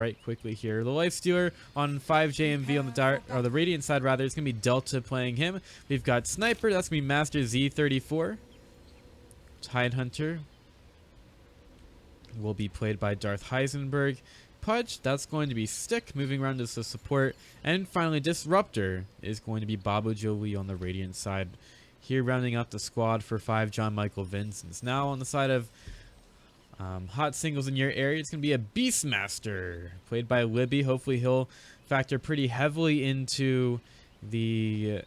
right quickly here. The Lifestealer on 5JMV on the dark, or the Radiant side rather, is going to be Delta playing him. We've got Sniper, that's going to be Master Z34. Tidehunter will be played by Darth Heisenberg. Pudge, that's going to be Stick, moving around as the support. And finally, Disruptor is going to be Babu Jolie on the Radiant side. Here rounding out the squad for 5 John Michael Vincents. Now on the side of hot singles in your area, it's going to be a Beastmaster, played by Libby. Hopefully he'll factor pretty heavily into the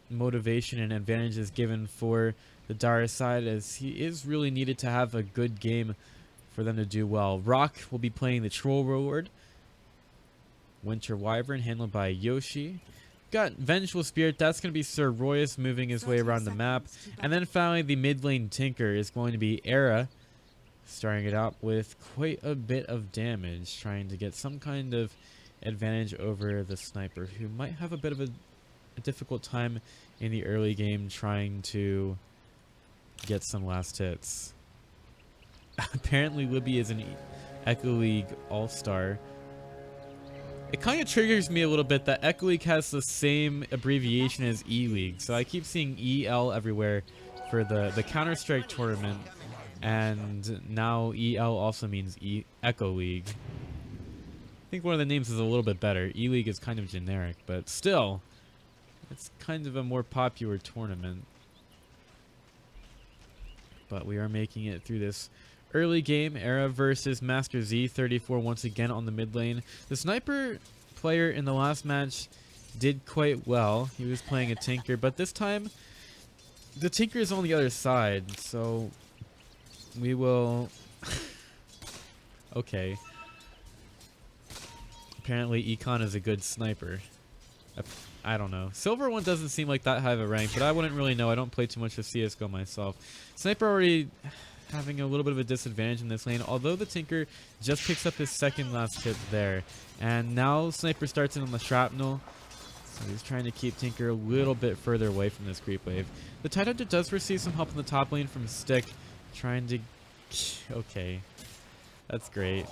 motivation and advantages given for the Dara side, as he is really needed to have a good game for them to do well. Rock will be playing the Troll Reward. Winter Wyvern, handled by Yoshi. Got Vengeful Spirit, that's going to be Sir Royus, moving his way around the map. And then finally, the mid lane Tinker is going to be Era, starting it out with quite a bit of damage, trying to get some kind of advantage over the Sniper, who might have a bit of a difficult time in the early game trying to get some last hits. Apparently Libby is an Echo League All-Star. It kind of triggers me a little bit that Echo League has the same abbreviation as E-League, so I keep seeing EL everywhere for the Counter-Strike tournament, and now EL also means Echo League. I think one of the names is a little bit better. E-League is kind of generic, but still, it's kind of a more popular tournament. But we are making it through this early game. Era versus Master Z34 once again on the mid lane. The Sniper player in the last match did quite well. He was playing a Tinker, but this time the Tinker is on the other side, so we will... Okay. Apparently Econ is a good sniper. I don't know. Silver one doesn't seem like that high of a rank, but I wouldn't really know. I don't play too much of CSGO myself. Sniper already having a little bit of a disadvantage in this lane, although the Tinker just picks up his second last hit there. And now Sniper starts in on the Shrapnel, so he's trying to keep Tinker a little bit further away from this creep wave. The Tidehunter does receive some help in the top lane from Stick, trying to... Okay. That's great.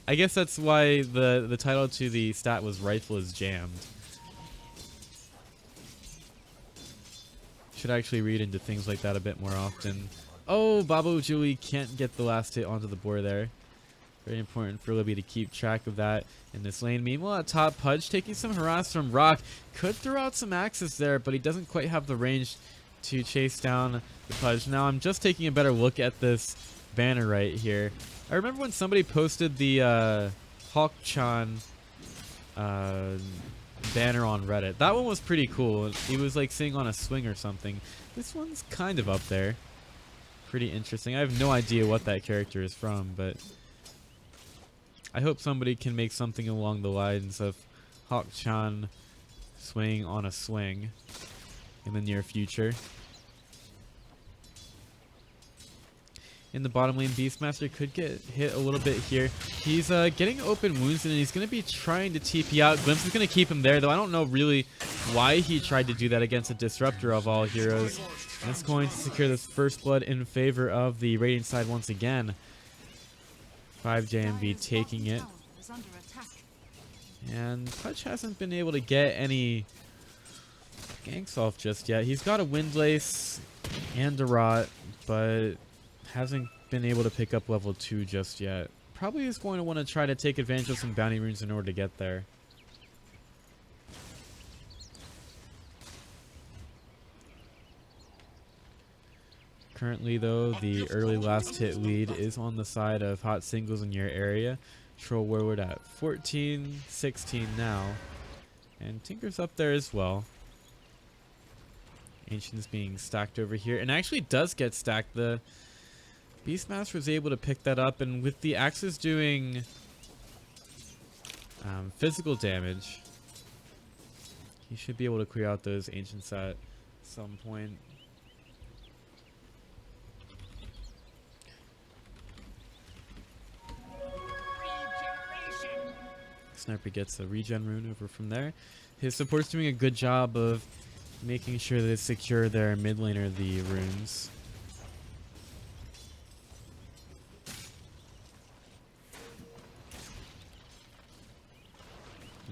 I guess that's why the title to the stat was Rifle is Jammed. Should actually read into things like that a bit more often. Oh, Babu Julie can't get the last hit onto the board there. Very important for Libby to keep track of that in this lane. Meanwhile, at top, Pudge taking some harass from Rock. Could throw out some axes there, but he doesn't quite have the range to chase down the Pudge. Now, I'm just taking a better look at this banner right here. I remember when somebody posted the Hawk-chan banner on Reddit. That one was pretty cool. He was like sitting on a swing or something. This one's kind of up there. Pretty interesting. I have no idea what that character is from, but I hope somebody can make something along the lines of Hawk-chan swinging on a swing in the near future. In the bottom lane, Beastmaster could get hit a little bit here. He's getting open wounds, and he's going to be trying to TP out. Glimpse is going to keep him there, though I don't know really why he tried to do that against a Disruptor of all heroes. And it's going to secure this first blood in favor of the Radiant side once again. 5JMV taking it. And Pudge hasn't been able to get any ganks off just yet. He's got a Windlace and a Rot, but hasn't been able to pick up level 2 just yet. Probably is going to want to try to take advantage of some bounty runes in order to get there. Currently though, the early last hit lead is on the side of hot singles in your area. Troll Warlord at 14, 16 now. And Tinker's up there as well. Ancient's being stacked over here, and actually does get stacked. The Beastmaster was able to pick that up, and with the axes doing physical damage, he should be able to clear out those Ancients at some point. Sniper gets a regen rune over from there. His support's doing a good job of making sure they secure their mid laner the runes.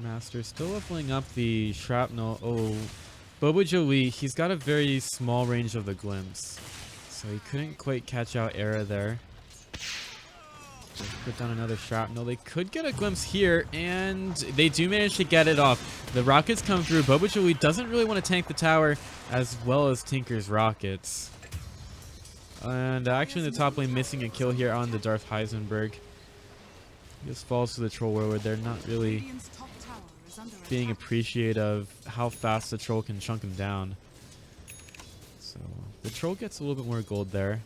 Master still leveling up the shrapnel. Oh, Bobo Jolie, he's got a very small range of the glimpse, so he couldn't quite catch out Era there. Let's put down another shrapnel. They could get a glimpse here, and they do manage to get it off. The rockets come through. Bobo Jolie doesn't really want to tank the tower as well as Tinker's rockets. And actually in the top lane, missing a kill here on the Darth Heisenberg. He just falls to the troll warlord. They're not really being appreciative of how fast the troll can chunk him down. So the troll gets a little bit more gold there.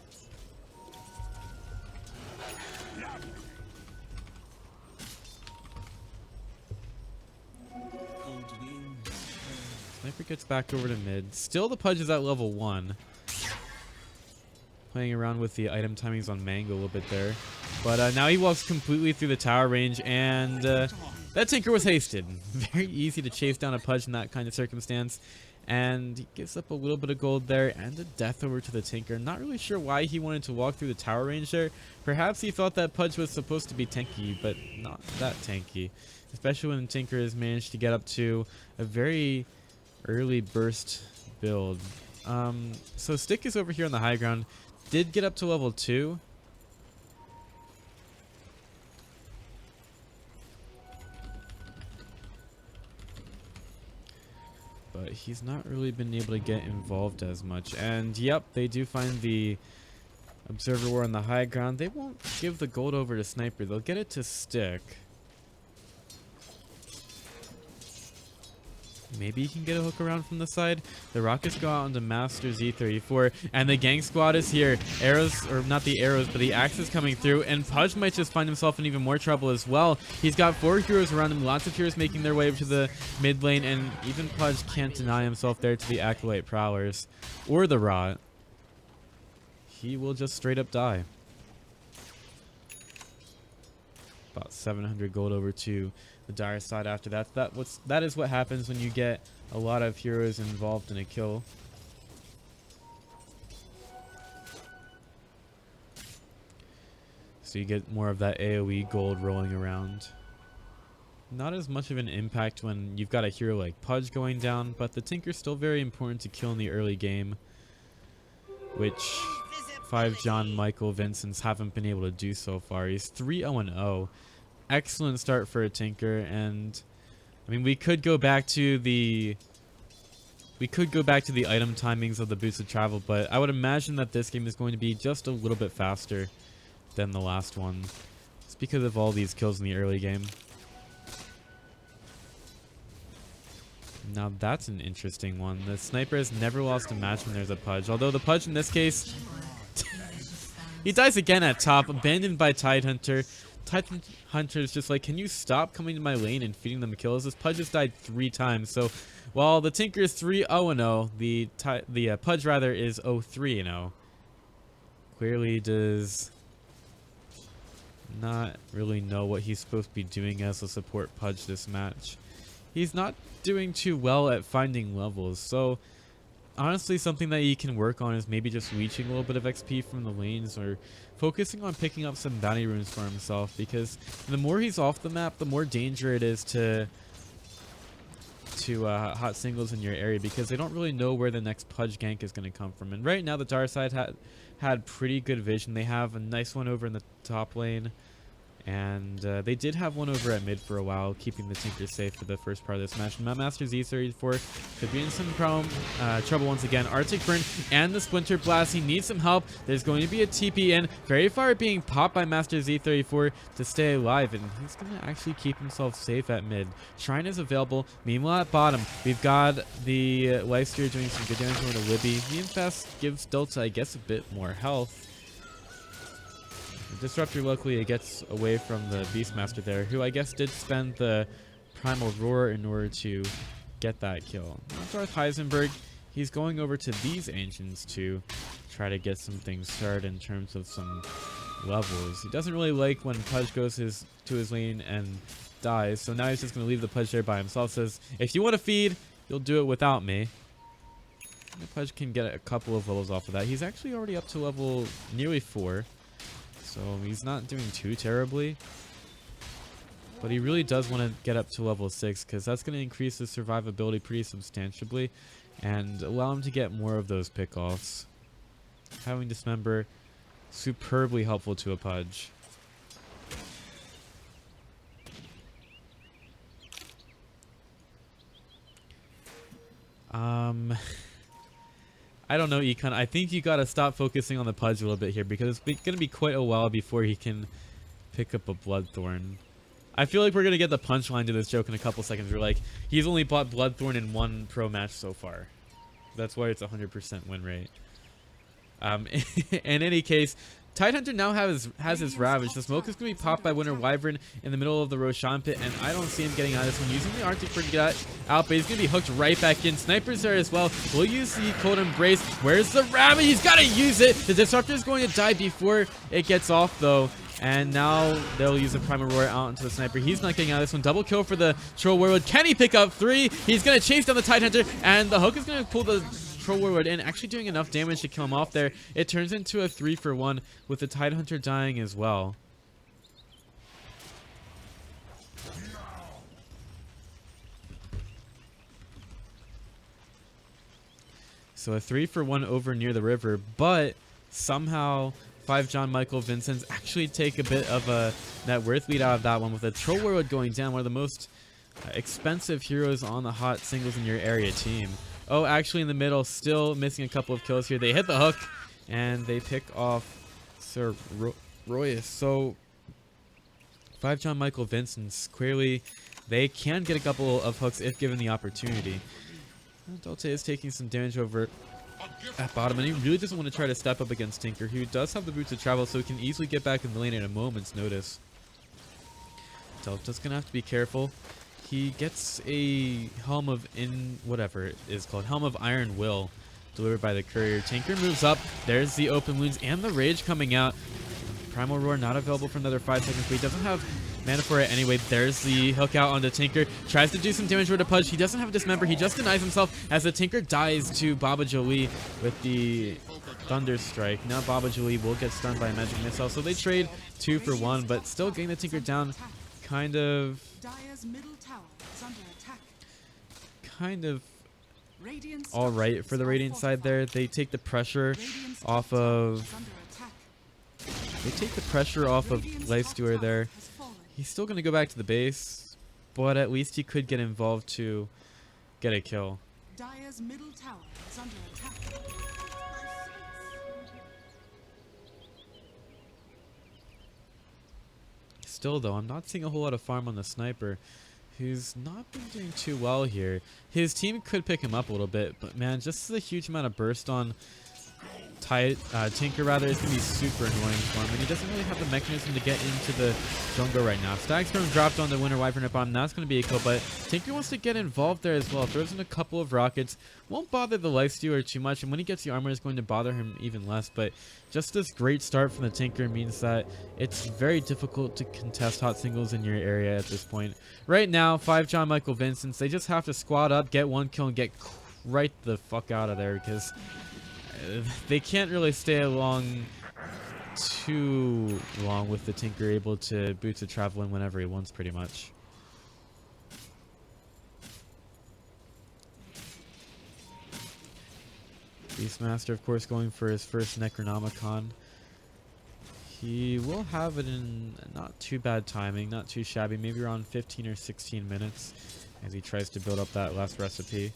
Sniper gets back over to mid. Still the Pudge is at level 1. Playing around with the item timings on Mango a little bit there. But now he walks completely through the tower range, and that Tinker was hasted. Very easy to chase down a Pudge in that kind of circumstance. And he gives up a little bit of gold there and a death over to the Tinker. Not really sure why he wanted to walk through the tower range there. Perhaps he thought that Pudge was supposed to be tanky, but not that tanky. Especially when Tinker has managed to get up to a very early burst build. So Stick is over here on the high ground. Did get up to level 2. But he's not really been able to get involved as much. And yep, they do find the Observer War on the high ground. They won't give the gold over to Sniper. They'll get it to Stick. Maybe he can get a hook around from the side. The rockets go out onto Master Z34, and the gang squad is here. Arrows, or not the arrows, but the axes coming through, and Pudge might just find himself in even more trouble as well. He's got 4 heroes around him, lots of heroes making their way over to the mid lane, and even Pudge can't deny himself there to the Acolyte Prowlers, or the Rot. He will just straight up die. About 700 gold over to the Dire side after that. That is what happens when you get a lot of heroes involved in a kill. So you get more of that AoE gold rolling around. Not as much of an impact when you've got a hero like Pudge going down, but the Tinker's still very important to kill in the early game, which 5 John Michael Vincents haven't been able to do so far. He's 3-0-0. Excellent start for a Tinker, and I mean we could go back to the item timings of the boosted travel, but I would imagine that this game is going to be just a little bit faster than the last one. It's because of all these kills in the early game. Now that's an interesting one. The Sniper has never lost a match when there's a Pudge, although the Pudge in this case he dies again at top, abandoned by Tidehunter. Tidehunter's just like, can you stop coming to my lane and feeding them kills? This Pudge has died 3 times, so while the Tinker is 3-0-0, the Pudge rather is 0-3-0. Clearly does not really know what he's supposed to be doing as a support Pudge this match. He's not doing too well at finding levels, so honestly something that he can work on is maybe just leeching a little bit of XP from the lanes, or focusing on picking up some bounty runes for himself, because the more he's off the map, the more danger it is to hot singles in your area, because they don't really know where the next Pudge gank is going to come from. And right now the Dark side had pretty good vision. They have a nice one over in the top lane, and they did have one over at mid for a while, keeping the Tinker safe for the first part of this match. Master Z34 could be in some trouble once again. Arctic Burn and the Splinter Blast. He needs some help. There's going to be a TP in. Very far being popped by Master Z34 to stay alive, and he's going to actually keep himself safe at mid. Shrine is available. Meanwhile at bottom, we've got the Lifesteer doing some good damage over to Libby. The Infest gives Delta, I guess, a bit more health. Disruptor, luckily, it gets away from the Beastmaster there, who I guess did spend the Primal Roar in order to get that kill. Now Darth Heisenberg, he's going over to these Ancients to try to get some things started in terms of some levels. He doesn't really like when Pudge goes to his lane and dies, so now he's just going to leave the Pudge there by himself. Says, if you want to feed, you'll do it without me. And the Pudge can get a couple of levels off of that. He's actually already up to level nearly 4. So he's not doing too terribly. But he really does want to get up to level 6 because that's going to increase his survivability pretty substantially and allow him to get more of those pickoffs. Having Dismember, superbly helpful to a Pudge. I don't know, Econ. I think you gotta stop focusing on the Pudge a little bit here because it's gonna be quite a while before he can pick up a Bloodthorn. I feel like we're gonna get the punchline to this joke in a couple seconds. We're like, he's only bought Bloodthorn in 1 pro match so far. That's why it's 100% win rate. In any case, Tidehunter now has his Ravage. The smoke is going to be popped by Winter Wyvern in the middle of the Roshan pit, and I don't see him getting out of this one. Using the Arctic Bird to get out, but he's going to be hooked right back in. Sniper's there as well. We'll use the Cold Embrace. Where's the Rabbit? He's got to use it. The Disruptor is going to die before it gets off, though. And now they'll use the Primal Roar out into the Sniper. He's not getting out of this one. Double kill for the Troll Warlord. Can he pick up 3? He's going to chase down the Tidehunter, and the hook is going to pull the Troll Warlord in, actually doing enough damage to kill him off there. It turns into a 3-for-1 with the Tidehunter dying as well. So a 3-for-1 over near the river, but somehow 5 John Michael Vincents actually take a bit of a net worth lead out of that one with a Troll Warlord going down, one of the most expensive heroes on the hot singles in your area team. Oh, actually in the middle, still missing a couple of kills here. They hit the hook, and they pick off Sir Royus. So, 5 John Michael Vincents, clearly they can get a couple of hooks if given the opportunity. Dolte is taking some damage over at bottom, and he really doesn't want to try to step up against Tinker, who does have the boots of travel, so he can easily get back in the lane at a moment's notice. Delta's going to have to be careful. He gets a Helm of whatever it is called, Helm of Iron Will, delivered by the Courier. Tinker moves up. There's the open wounds and the Rage coming out. Primal Roar not available for another 5 seconds, but he doesn't have mana for it anyway. There's the hook out onto Tinker. Tries to do some damage with a Pudge. He doesn't have a Dismember. He just denies himself as the Tinker dies to Baba Jolie with the Thunder Strike. Now Baba Jolie will get stunned by a Magic Missile, so they trade 2-for-1, but still getting the Tinker down kind of alright for the Radiant side there. They take the pressure off of Lifestealer there. He's still going to go back to the base, but at least he could get involved to get a kill. Dire's middle tower is under attack. Still though, I'm not seeing a whole lot of farm on the Sniper, who's not been doing too well here. His team could pick him up a little bit, but man, just the huge amount of burst on Tinker rather is going to be super annoying for him, and he doesn't really have the mechanism to get into the jungle right now. Stagstorm dropped on the Winter Wyvern at bottom. That's going to be a kill, but Tinker wants to get involved there as well. Throws in a couple of rockets. Won't bother the Lifestealer too much, and when he gets the armor, it's going to bother him even less. But just this great start from the Tinker means that it's very difficult to contest hot singles in your area at this point. Right now, 5 John Michael Vincents, they just have to squad up, get 1 kill, and get right the fuck out of there, because they can't really stay along too long with the Tinker able to boots of travel in whenever he wants, pretty much. Beastmaster, of course, going for his first Necronomicon. He will have it in not too bad timing, not too shabby, maybe around 15 or 16 minutes as he tries to build up that last recipe.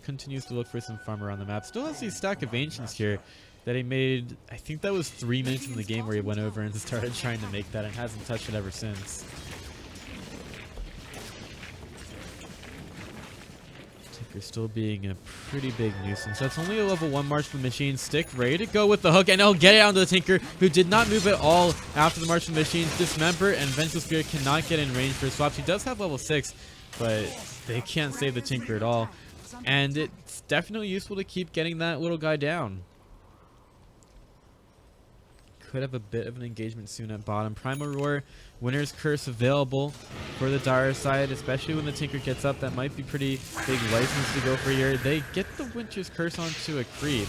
Continues to look for some farm around the map. Still has these stack of Ancients here that he made. I think that was 3 minutes in the game where he went over and started trying to make that and hasn't touched it ever since. Tinker still being a pretty big nuisance. That's only a level 1 Marksman Machine. Stick ready to go with the hook, and he'll get it onto the Tinker, who did not move at all after the Marksman Machines. Dismember and Vengeful Spirit cannot get in range for swaps. He does have level 6, but they can't save the Tinker at all. And it's definitely useful to keep getting that little guy down. Could have a bit of an engagement soon at bottom. Primal Roar, Winter's Curse available for the Dire side, especially when the Tinker gets up. That might be pretty big license to go for here. They get the Winter's Curse onto a creep.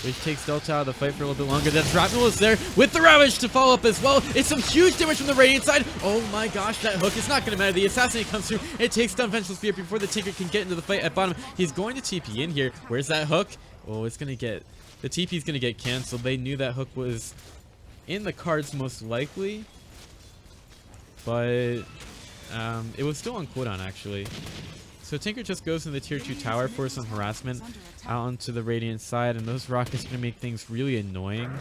which takes Delta out of the fight for a little bit longer. That Shrapnel is there with the Ravage to follow up as well. It's some huge damage from the Radiant side. Oh my gosh, that hook is not going to matter. The Assassinate comes through. It takes down Vengeful Spear before the Tinker can get into the fight at bottom. He's going to TP in here. Where's that hook? Oh, it's going to get... The TP is going to get canceled. They knew that hook was in the cards most likely. But it was still on cooldown actually. So Tinker just goes in the tier 2 tower for some harassment out onto the Radiant side, and those rockets are going to make things really annoying.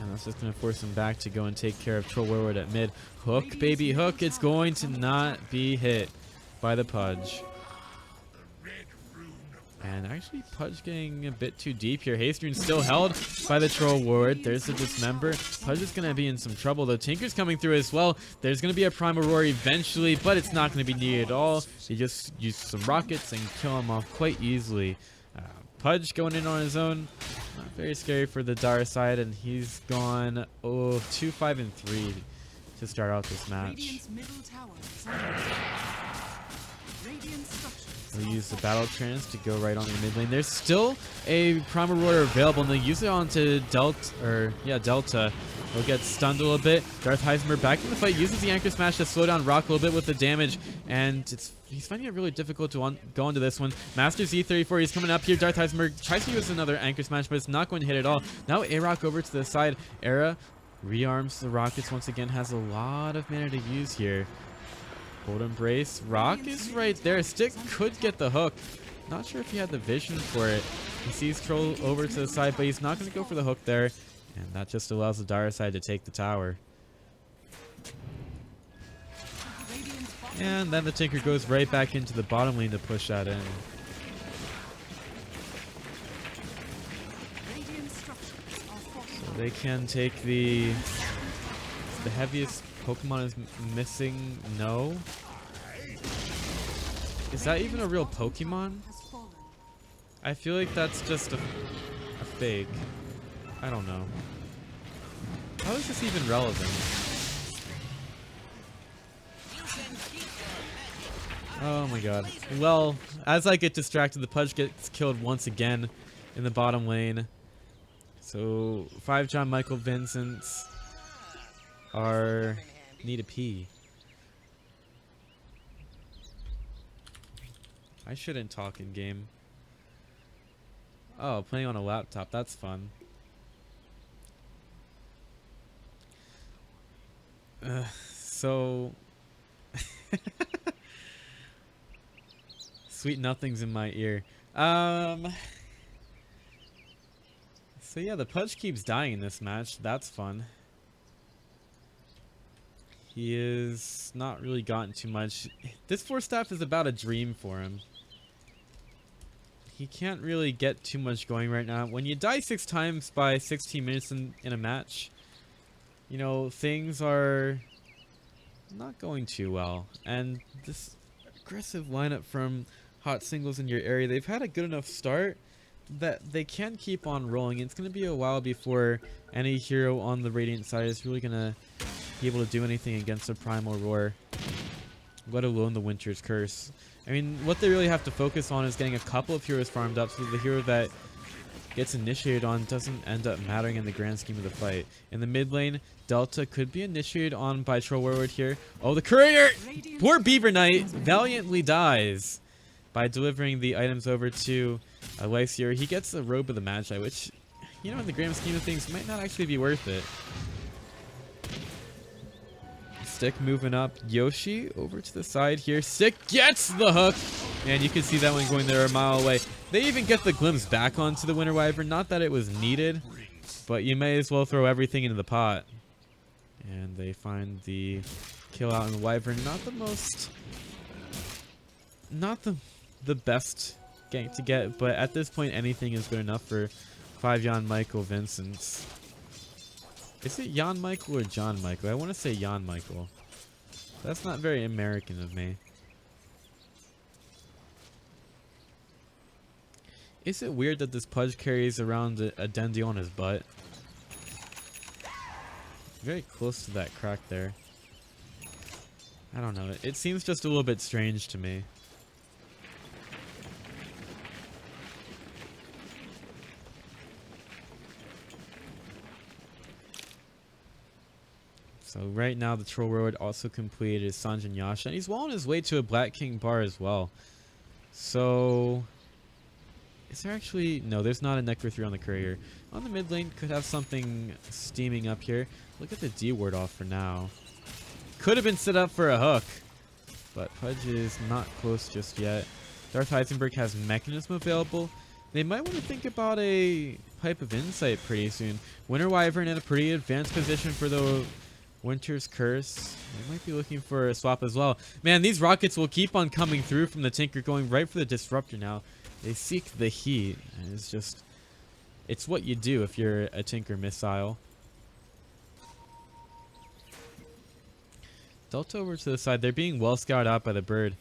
And that's just going to force him back to go and take care of Troll Warlord at mid. Hook, baby, hook. It's going to not be hit by the Pudge. And actually, Pudge getting a bit too deep here. Haste still held by the Troll Ward. There's the Dismember. Pudge is going to be in some trouble, though. Tinker's coming through as well. There's going to be a Primal Roar eventually, but it's not going to be needed at all. They just use some rockets and kill him off quite easily. Pudge going in on his own. Not very scary for the Dire side, and he's gone 2, 5, and 3 to start out this match. We'll use the Battle Trance to go right on the mid lane. There's still a Primal Roar available, and they use it onto Delta. He'll get stunned a little bit. Darth Heisenberg back in the fight, uses the Anchor Smash to slow down Rock a little bit with the damage, and he's finding it really difficult to go into this one. Master Z34, he's coming up here. Darth Heisenberg tries to use another Anchor Smash, but it's not going to hit at all. Now A-Rock over to the side. Era rearms the Rockets once again, has a lot of mana to use here. Cold Embrace. Rock is right there. Stick could get the hook. Not sure if he had the vision for it. He sees Troll over to the side, but he's not going to go for the hook there. And that just allows the Dire side to take the tower. And then the Tinker goes right back into the bottom lane to push that in. So they can take the heaviest Pokemon is missing. No. Is that even a real Pokemon? I feel like that's just a fake. I don't know. How is this even relevant? Oh my god. Well, as I get distracted, the Pudge gets killed once again in the bottom lane. So 5 John Michael Vincents need a pee. I shouldn't talk in game. Oh, playing on a laptop, that's fun. So sweet nothings in my ear. So yeah, the Pudge keeps dying in this match. That's fun. He is not really gotten too much. This 4 staff is about a dream for him. He can't really get too much going right now. When you die 6 times by 16 minutes in a match, you know, things are not going too well. And this aggressive lineup from Hot Singles in your area, they've had a good enough start that they can keep on rolling. It's going to be a while before any hero on the Radiant side is really going to be able to do anything against the Primal Roar, let alone the Winter's Curse. I mean, what they really have to focus on is getting a couple of heroes farmed up so the hero that gets initiated on doesn't end up mattering in the grand scheme of the fight. In the mid lane, Delta could be initiated on by Troll Warlord here. Oh, the courier! Poor Beaver Knight valiantly dies by delivering the items over to Lycier. He gets the Robe of the Magi, which, you know, in the grand scheme of things, might not actually be worth it. Stick moving up. Yoshi over to the side here. Stick gets the hook. And you can see that one going there a mile away. They even get the glimpse back onto the Winter Wyvern. Not that it was needed, but you may as well throw everything into the pot. And they find the kill out in the Wyvern. Not the best gank to get, but at this point anything is good enough for 5 Jan Michael Vincents. Is it Jan Michael or John Michael? I want to say Jan Michael. That's not very American of me. Is it weird that this Pudge carries around a Dendy on his butt? Very close to that crack there. I don't know. It seems just a little bit strange to me. So right now the Troll Warlord also completed his Sanjin Yasha, and he's well on his way to a Black King bar as well. So is there actually... No, there's not a Necro 3 on the courier. On the mid lane, could have something steaming up here. Look at the D ward off for now. Could have been set up for a hook, but Pudge is not close just yet. Darth Heisenberg has Mechanism available. They might want to think about a Pipe of Insight pretty soon. Winter Wyvern in a pretty advanced position for the Winter's Curse. They might be looking for a swap as well. Man, these rockets will keep on coming through from the Tinker, going right for the Disruptor now. They seek the heat, and it's just... It's what you do if you're a Tinker missile. Delta over to the side. They're being well scouted out by the bird.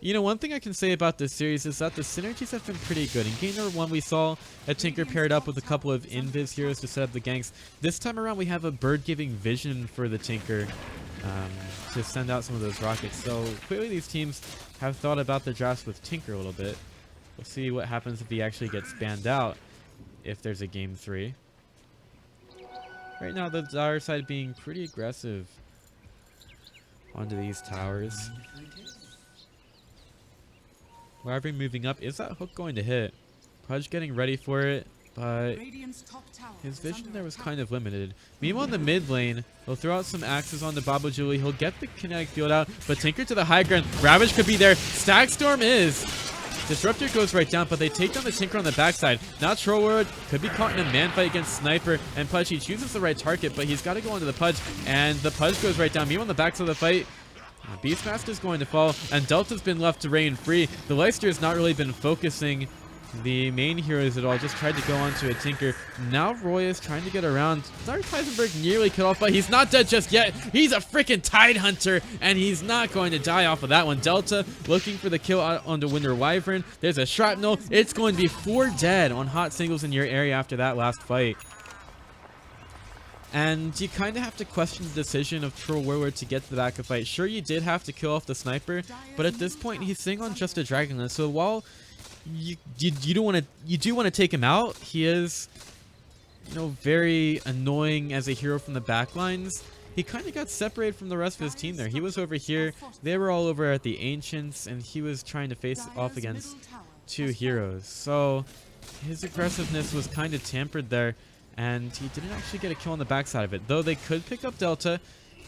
You know, one thing I can say about this series is that the synergies have been pretty good. In game number 1, we saw a Tinker paired up with a couple of Invis heroes to set up the ganks. This time around, we have a bird giving vision for the Tinker to send out some of those rockets. So clearly these teams have thought about the drafts with Tinker a little bit. We'll see what happens if he actually gets banned out, if there's a game 3. Right now, the Dire side being pretty aggressive onto these towers. Wyvern moving up. Is that hook going to hit? Pudge getting ready for it, but his vision there was kind of limited. Meanwhile, in the mid lane, he'll throw out some axes on the Babu Julie. He'll get the kinetic field out, but Tinker to the high ground. Ravage could be there. Stag Storm is. Disruptor goes right down, but they take down the Tinker on the backside. Now Troll Warlord could be caught in a man fight against Sniper, and Pudge, he chooses the right target, but he's got to go onto the Pudge, and the Pudge goes right down. Meanwhile, on the backside of the fight, Beastmaster's going to fall, and Delta's been left to reign free. The Leicester has not really been focusing the main heroes at all, just tried to go onto a Tinker. Now Roy is trying to get around. Darth Heisenberg nearly cut off, but he's not dead just yet. He's a freaking Tide Hunter, and he's not going to die off of that one. Delta looking for the kill onto Winter Wyvern. There's a shrapnel. It's going to be 4 dead on hot singles in your area after that last fight. And you kind of have to question the decision of Troll Warlord to get to the back of fight. Sure, you did have to kill off the Sniper, but at this point he's sitting on just a Dragonless. So while you do want to take him out, he is, you know, very annoying as a hero from the backlines. He kind of got separated from the rest of his team there. He was over here, they were all over at the Ancients, and he was trying to face off against 2 heroes. So his aggressiveness was kind of tampered there, and he didn't actually get a kill on the backside of it. Though they could pick up Delta.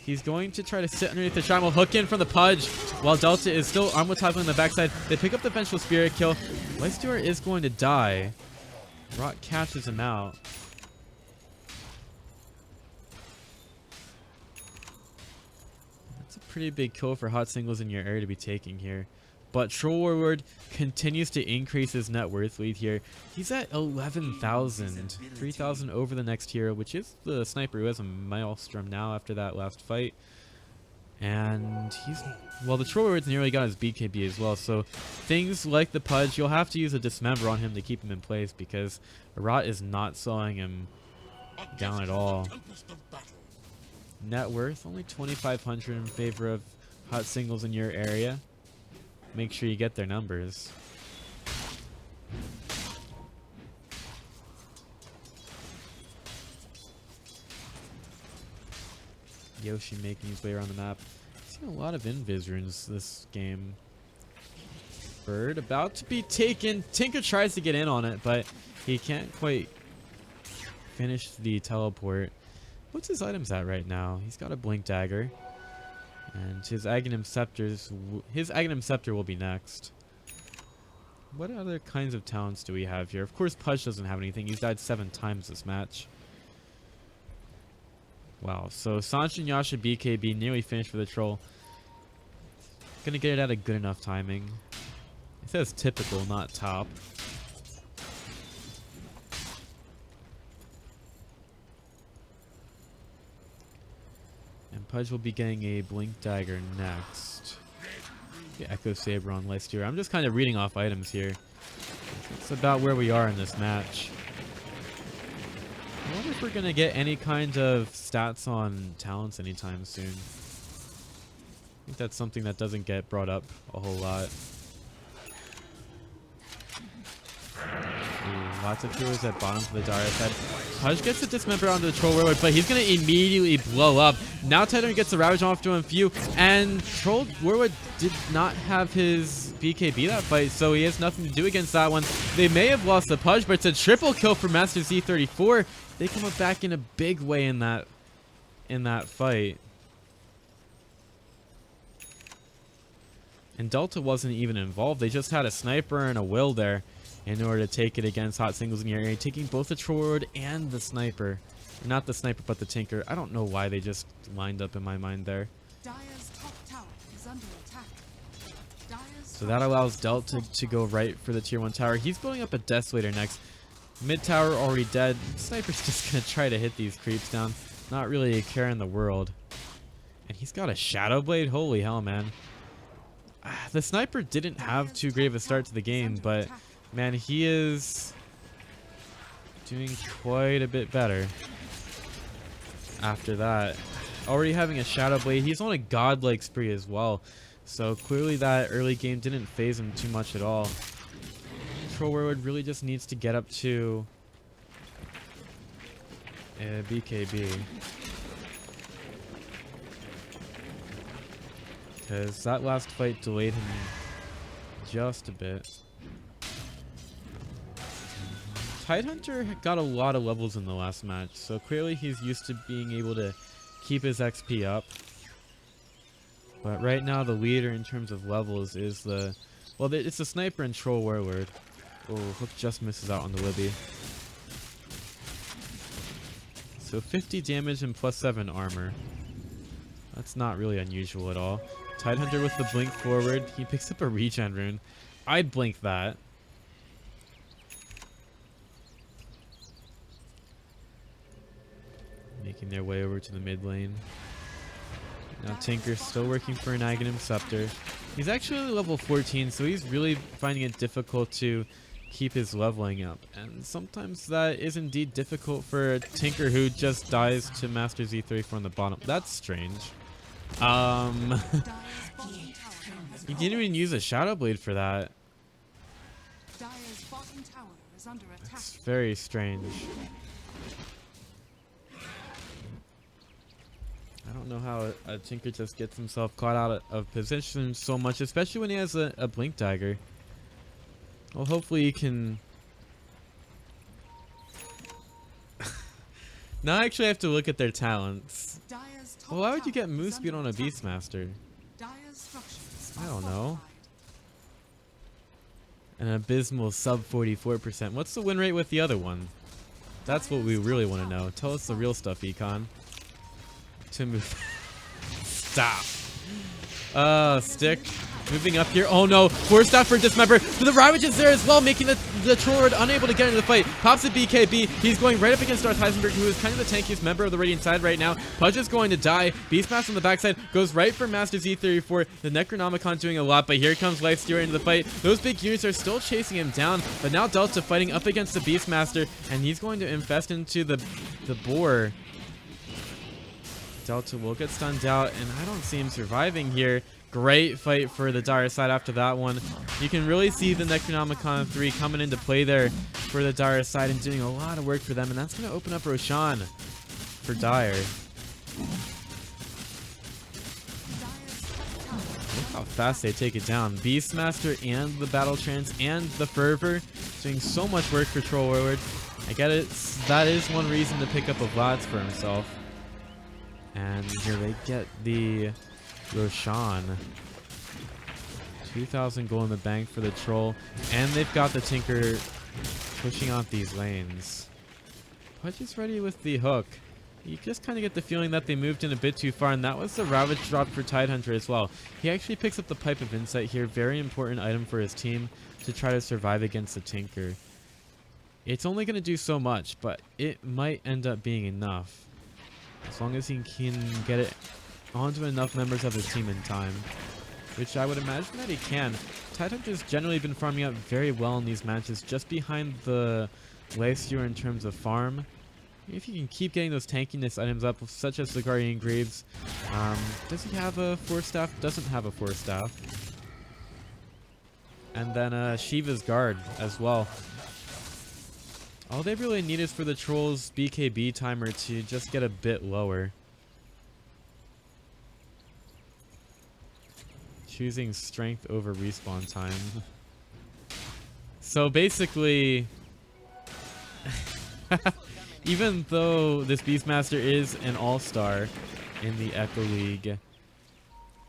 He's going to try to sit underneath the Shrine. Will hook in from the Pudge while Delta is still armed with Typhon on the backside. They pick up the Vengeful Spirit kill. Lightsteward is going to die. Rock catches him out. That's a pretty big kill for hot singles in your area to be taking here. But Troll Warlord continues to increase his net worth lead here. He's at 11,000, 3,000 over the next hero, which is the Sniper, who has a Maelstrom now after that last fight. And he's, well, the Troll Warlord's nearly got his BKB as well. So things like the Pudge, you'll have to use a Dismember on him to keep him in place, because Rot is not slowing him down at all. Net worth only 2,500 in favor of hot singles in your area. Make sure you get their numbers. Yoshi making his way around the map. Seen a lot of invis runes this game. Bird about to be taken. Tinker tries to get in on it, but he can't quite finish the teleport. What's his items at right now? He's got a Blink Dagger. And his Aghanim Scepter will be next. What other kinds of talents do we have here? Of course, Pudge doesn't have anything. He's died 7 times this match. Wow. So Sanjin Yasha BKB nearly finished for the troll. Gonna get it at a good enough timing. It says typical, not top. And Pudge will be getting a Blink Dagger next. The Echo Saber on Leicester. I'm just kind of reading off items here. That's about where we are in this match. I wonder if we're going to get any kind of stats on talents anytime soon. I think that's something that doesn't get brought up a whole lot. Ooh, lots of heroes at bottom for the Dire side. Pudge gets the Dismember onto the Troll Warlord, but he's going to immediately blow up. Now Titan gets the Ravage off to him few, and Troll Warwood did not have his BKB that fight, so he has nothing to do against that one. They may have lost the Pudge, but it's a triple kill for Master Z34. They come up back in a big way in that fight. And Delta wasn't even involved. They just had a sniper and a will there in order to take it against hot singles in the area, taking both the Troll Warwood and the sniper. Not the sniper, but the Tinker. I don't know why they just lined up in my mind there. Dire's top tower is under attack. So that allows Delta to go right for the tier 1 tower. He's building up a Desolator next. Mid tower already dead. Sniper's just going to try to hit these creeps down. Not really a care in the world. And he's got a Shadow Blade. Holy hell, man. The Sniper didn't have too great of a start to the game, but man, he is doing quite a bit better after that. Already having a Shadow Blade. He's on a godlike spree as well. So clearly that early game didn't phase him too much at all. Troll Warwood really just needs to get up to a BKB. Because that last fight delayed him just a bit. Tidehunter got a lot of levels in the last match, so clearly he's used to being able to keep his XP up. But right now the leader in terms of levels is the... Well, it's the Sniper and Troll Warlord. Oh, Hook just misses out on the Libby. So 50 damage and +7 armor. That's not really unusual at all. Tidehunter with the blink forward. He picks up a regen rune. I'd blink that. Making their way over to the mid lane. Now Tinker's still working for an Aghanim Scepter. He's actually level 14, so he's really finding it difficult to keep his leveling up. And sometimes that is indeed difficult for a Tinker who just dies to Master Z34 on the bottom. That's strange. He didn't even use a Shadow Blade for that. It's very strange. I don't know how a Tinker just gets himself caught out of position so much, especially when he has a Blink Dagger. Well, hopefully he can... Now I actually have to look at their talents. Well, why would you get move speed on a Beastmaster? I don't know. An abysmal sub 44%. What's the win rate with the other one? That's what we really want to know. Tell us the real stuff, Econ. To move. Stop. Stick. Moving up here. Oh no. Force staff for Dismember. But the Ravage is there as well, making the Troll Warwood unable to get into the fight. Pops a BKB. He's going right up against Darth Heisenberg, who is kind of the tankiest member of the Radiant side right now. Pudge is going to die. Beastmaster on the backside goes right for Master Z34. The Necronomicon doing a lot, but here comes Lifestealer into the fight. Those big units are still chasing him down, but now Delta fighting up against the Beastmaster, and he's going to infest into the boar. Delta will get stunned out, and I don't see him surviving here. Great fight for the Dire side after that one. You can really see the Necronomicon 3 coming into play there for the Dire side and doing a lot of work for them, and that's going to open up Roshan for Dire. Look how fast they take it down. Beastmaster and the Battle Trance and the Fervor doing so much work for Troll Warwood. I get it. That is one reason to pick up a Vlad's for himself. And here they get the Roshan. 2,000 gold in the bank for the Troll. And they've got the Tinker pushing out these lanes. Pudge is ready with the hook. You just kind of get the feeling that they moved in a bit too far, and that was the Ravage drop for Tidehunter as well. He actually picks up the Pipe of Insight here. Very important item for his team to try to survive against the Tinker. It's only going to do so much, but it might end up being enough. As long as he can get it onto enough members of his team in time. Which I would imagine that he can. Tidehunter's generally been farming out very well in these matches, just behind the Lifestealer in terms of farm. If you can keep getting those tankiness items up, such as the Guardian Greaves. Does he have a Force Staff? Doesn't have a Force Staff. And then Shiva's Guard as well. All they really need is for the Troll's BKB timer to just get a bit lower. Choosing strength over respawn time. So basically, even though this Beastmaster is an all-star in the Echo League,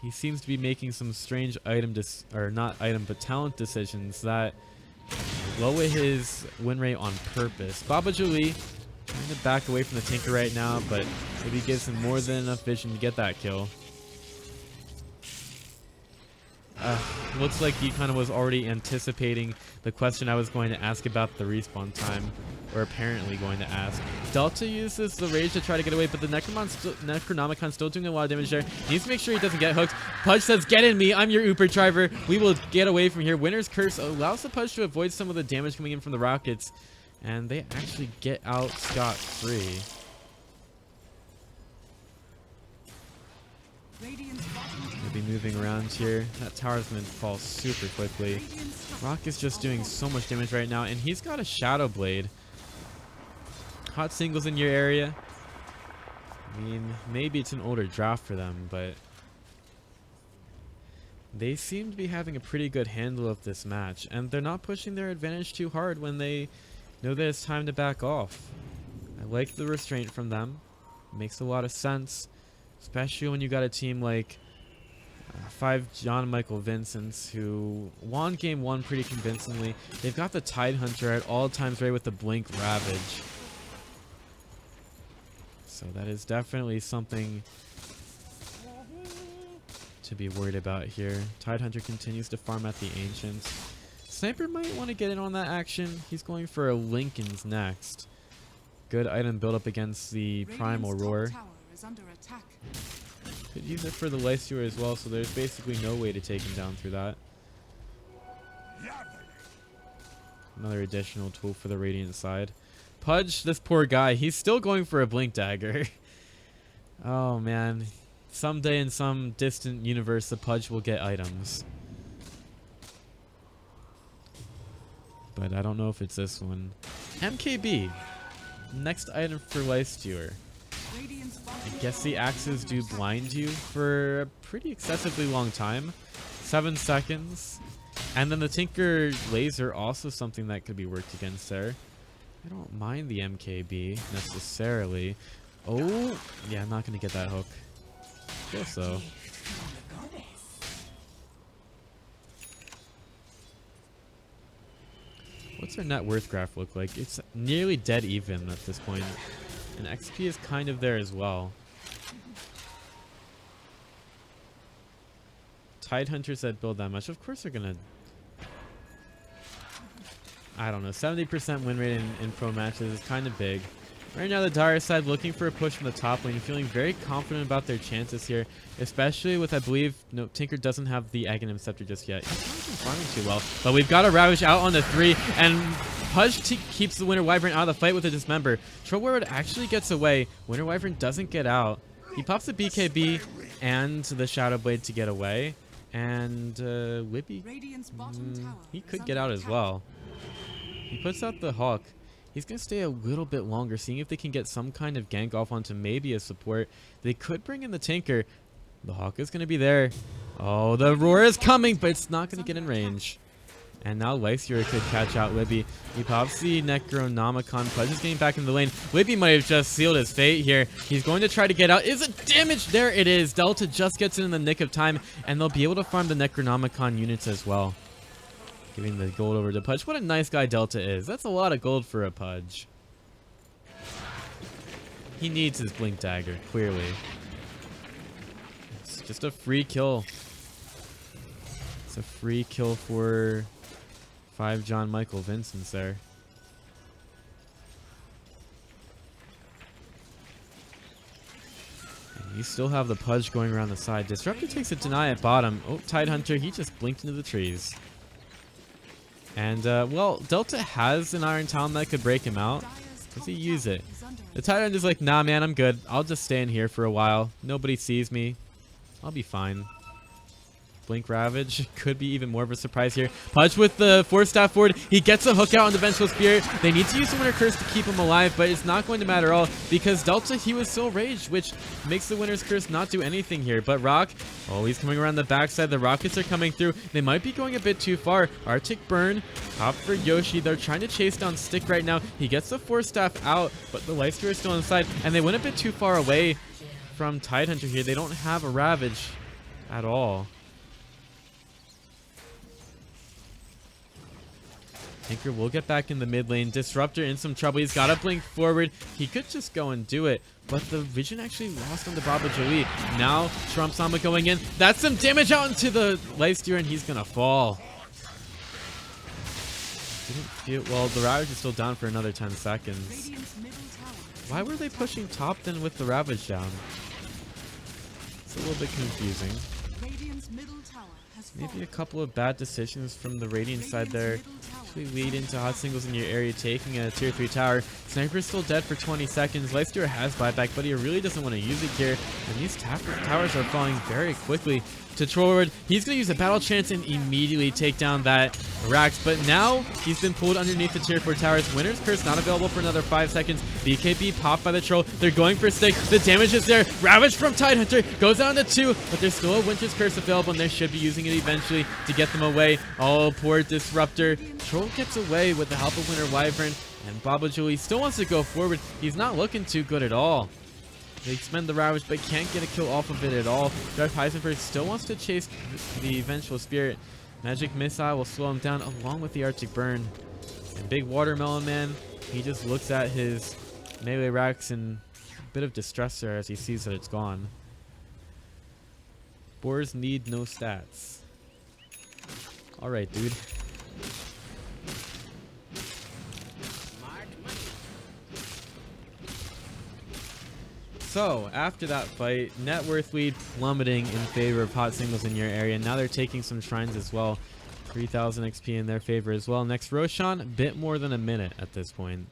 he seems to be making some strange talent decisions that lower his win rate on purpose. Baba Jolie trying to back away from the Tinker right now, but maybe gives him more than enough vision to get that kill. Looks like he kind of was already anticipating the question I was going to ask about the respawn time, or apparently going to ask. Delta uses the rage to try to get away, but the Necronomicon still doing a lot of damage there. Needs to make sure he doesn't get hooked. Pudge says, "Get in me, I'm your Uber driver. We will get away from here." Winner's Curse allows the Pudge to avoid some of the damage coming in from the rockets, and they actually get out scot-free. We'll be moving around here. That tower's going to fall super quickly. Rock is just doing so much damage right now, and he's got a Shadow Blade. Hot singles in your area. I mean, maybe it's an older draft for them, but they seem to be having a pretty good handle of this match, and they're not pushing their advantage too hard when they know that it's time to back off. I like the restraint from them. It makes a lot of sense, especially when you got a team like 5 John Michael Vincents, who won game 1 pretty convincingly. They've got the Tidehunter at all times ready with the Blink Ravage. So that is definitely something to be worried about here. Tidehunter continues to farm at the Ancients. Sniper might want to get in on that action. He's going for a Lincoln's next. Good item build up against the Primal Roar. Could use it for the Lifestealer as well, so there's basically no way to take him down through that. Another additional tool for the Radiant side. Pudge, this poor guy, he's still going for a Blink Dagger. Oh man. Someday in some distant universe, the Pudge will get items. But I don't know if it's this one. MKB. Next item for Lifestealer. I guess the axes do blind you for a pretty excessively long time. 7 seconds. And then the Tinker Laser, also something that could be worked against there. I don't mind the MKB necessarily. Oh, yeah, I'm not going to get that hook. I guess so. What's our net worth graph look like? It's nearly dead even at this point. And XP is kind of there as well. Tidehunter said build that much. Of course they're gonna... I don't know. 70% win rate in pro matches is kind of big. Right now the Dire side looking for a push from the top lane. Feeling very confident about their chances here. Especially with, I believe, no, Tinker doesn't have the Aghanim Scepter just yet. He's not been farming too well. But we've got a Ravage out on the 3. And Pudge keeps the Winter Wyvern out of the fight with a Dismember. Troll Warlord actually gets away. Winter Wyvern doesn't get out. He pops the BKB and the Shadow Blade to get away. And Whippy, he could get out as well. He puts out the Hawk. He's going to stay a little bit longer, seeing if they can get some kind of gank off onto maybe a support. They could bring in the Tinker. The Hawk is going to be there. Oh, the Roar is coming, but it's not going to get in range. And now Lifestealer could catch out Libby. He pops the Necronomicon. Pudge is getting back in the lane. Libby might have just sealed his fate here. He's going to try to get out. Is it damage? There it is. Delta just gets in the nick of time, and they'll be able to farm the Necronomicon units as well. Giving the gold over to Pudge. What a nice guy Delta is. That's a lot of gold for a Pudge. He needs his Blink Dagger, clearly. It's just a free kill. It's a free kill for 5 John Michael Vincents there. And you still have the Pudge going around the side. Disruptor takes a deny at bottom. Oh, Tidehunter, he just blinked into the trees. And, well, Delta has an Iron Talon that could break him out. Does he use it? The Tidehunter's like, nah, man, I'm good. I'll just stay in here for a while. Nobody sees me. I'll be fine. Blink Ravage could be even more of a surprise here. Pudge with the Force Staff forward. He gets a hook out on the Vengeful Spirit. They need to use the Winter Curse to keep him alive, but it's not going to matter at all because Delta, he was still raged, which makes the Winter's Curse not do anything here. But Rock, oh, he's coming around the backside. The rockets are coming through. They might be going a bit too far. Arctic Burn, top for Yoshi. They're trying to chase down Stick right now. He gets the Force Staff out, but the Lifestealer is still inside, and they went a bit too far away from Tidehunter here. They don't have a Ravage at all. Tinker will get back in the mid lane. Disruptor in some trouble. He's got to blink forward. He could just go and do it, but the vision actually lost on the Baba Joey. Now Trump Sama going in. That's some damage out into the Lifestealer, and he's going to fall. Didn't feel well. The Ravage is still down for another 10 seconds. Why were they pushing top then with the Ravage down? It's a little bit confusing. Maybe a couple of bad decisions from the Radiant side there. Actually lead into Hot Singles in your area, taking a tier 3 tower. Sniper's still dead for 20 seconds. Lifestealer has buyback, but he really doesn't want to use it here. And these towers are falling very quickly. To Trollward, he's going to use a battle chance and immediately take down that Rax. But now he's been pulled underneath the tier 4 towers. Winter's Curse not available for another 5 seconds. BKB popped by the Troll. They're going for Stick. The damage is there. Ravage from Tidehunter goes down to 2, but there's still a Winter's Curse available, and they should be using it eventually to get them away. Oh, poor Disruptor. Troll gets away with the help of Winter Wyvern, and Baba Julie still wants to go forward. He's not looking too good at all. They expend the Ravage, but can't get a kill off of it at all. Darth Heisenberg still wants to chase the Vengeful Spirit. Magic Missile will slow him down along with the Arctic Burn. And Big Watermelon Man, he just looks at his melee racks in a bit of distress there as he sees that it's gone. Boars need no stats. Alright, dude. So, after that fight, net worth lead plummeting in favor of Hot Singles in your area. Now they're taking some shrines as well. 3,000 XP in their favor as well. Next, Roshan, a bit more than a minute at this point.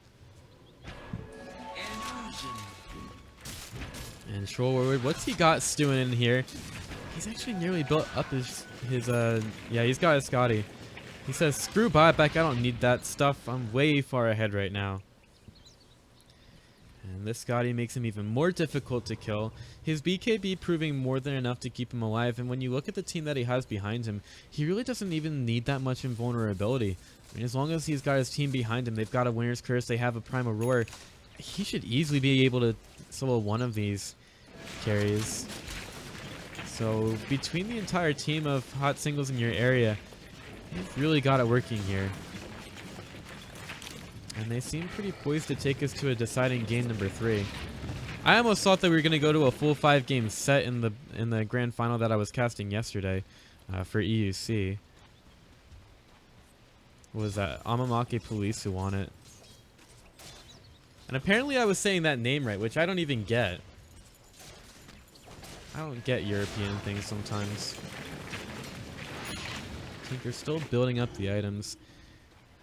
And Trollward, what's he got stewing in here? He's actually nearly built up his yeah, he's got a Scotty. He says, screw buyback, I don't need that stuff. I'm way far ahead right now. And this Scotty makes him even more difficult to kill. His BKB proving more than enough to keep him alive, and when you look at the team that he has behind him, he really doesn't even need that much invulnerability. I mean, as long as he's got his team behind him, they've got a Winter's Curse, they have a Prime Aurora, he should easily be able to solo one of these carries. So between the entire team of Hot Singles in your area, you've really got it working here. And they seem pretty poised to take us to a deciding game number 3. I almost thought that we were going to go to a full 5-game set in the grand final that I was casting yesterday for EUC. What was that? Amamake Police who won it. And apparently I was saying that name right, which I don't even get. I don't get European things sometimes. Tinker's still building up the items.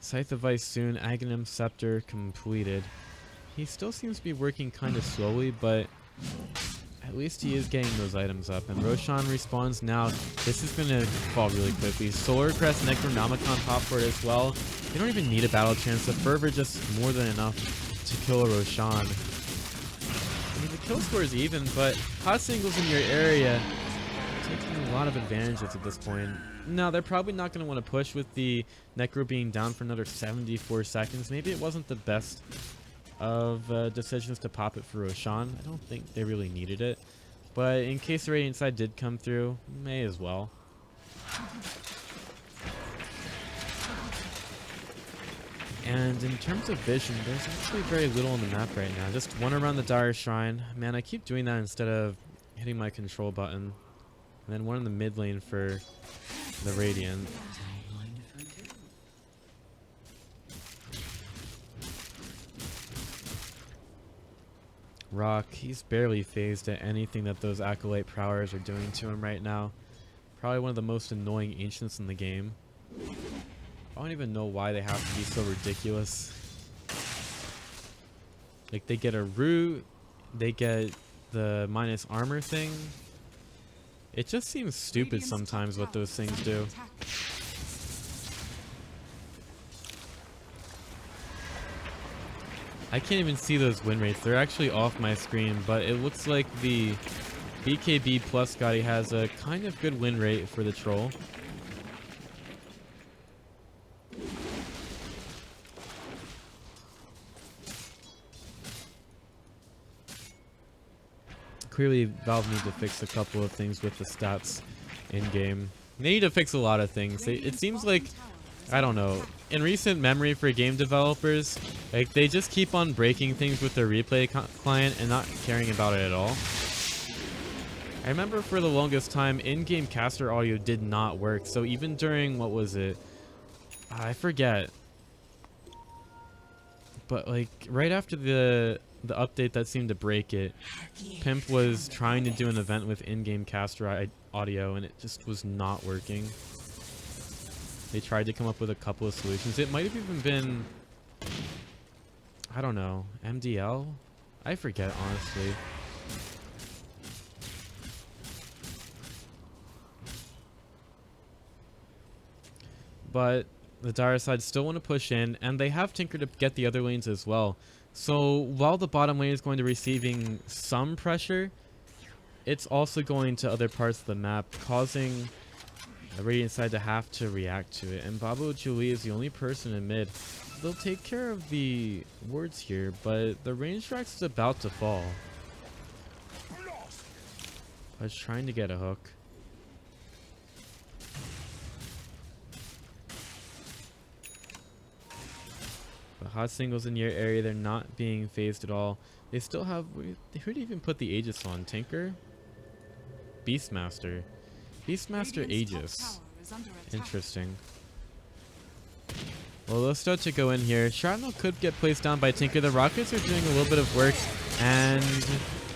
Scythe of Ice soon, Aghanim Scepter completed. He still seems to be working kind of slowly, but at least he is getting those items up. And Roshan respawns now. This is going to fall really quickly. Solar Crest, Necronomicon pop for it as well. They don't even need a battle chance. The Fervor just more than enough to kill a Roshan. I mean, the kill score is even, but Hot Singles in your area taking a lot of advantages at this point. No, they're probably not going to want to push with the Necro being down for another 74 seconds. Maybe it wasn't the best of decisions to pop it for Roshan. I don't think they really needed it. But in case the Radiant side did come through, may as well. And in terms of vision, there's actually very little on the map right now. Just one around the Dire Shrine. Man, I keep doing that instead of hitting my control button. And then one in the mid lane for the Radiant. Rock, he's barely phased at anything that those Acolyte Prowlers are doing to him right now. Probably one of the most annoying Ancients in the game. I don't even know why they have to be so ridiculous. Like, they get a root, they get the minus armor thing. It just seems stupid sometimes what those things do. I can't even see those win rates. They're actually off my screen, but it looks like the BKB plus Scotty has a kind of good win rate for the troll. Clearly, Valve need to fix a couple of things with the stats in-game. They need to fix a lot of things. It seems like, I don't know, in recent memory for game developers, like they just keep on breaking things with their replay client and not caring about it at all. I remember for the longest time, in-game caster audio did not work. So even during, what was it? I forget. But like right after the update that seemed to break it, Pimp was trying to do an event with in-game caster audio and it just was not working. They tried to come up with a couple of solutions. It might have even been, I don't know, MDL? I forget, honestly. But the dire side still want to push in, and they have Tinker to get the other lanes as well. So while the bottom lane is going to receiving some pressure, it's also going to other parts of the map, causing the Radiant side to have to react to it. And Babu Julie is the only person in mid. They'll take care of the wards here, but the range strikes is about to fall. I was trying to get a hook. But hot singles in your area, they're not being phased at all. They still have, who did even put the Aegis on? Tinker? Beastmaster. Beastmaster Aegis. Interesting. Well, they'll start to go in here. Shrapnel could get placed down by Tinker. The Rockets are doing a little bit of work. And,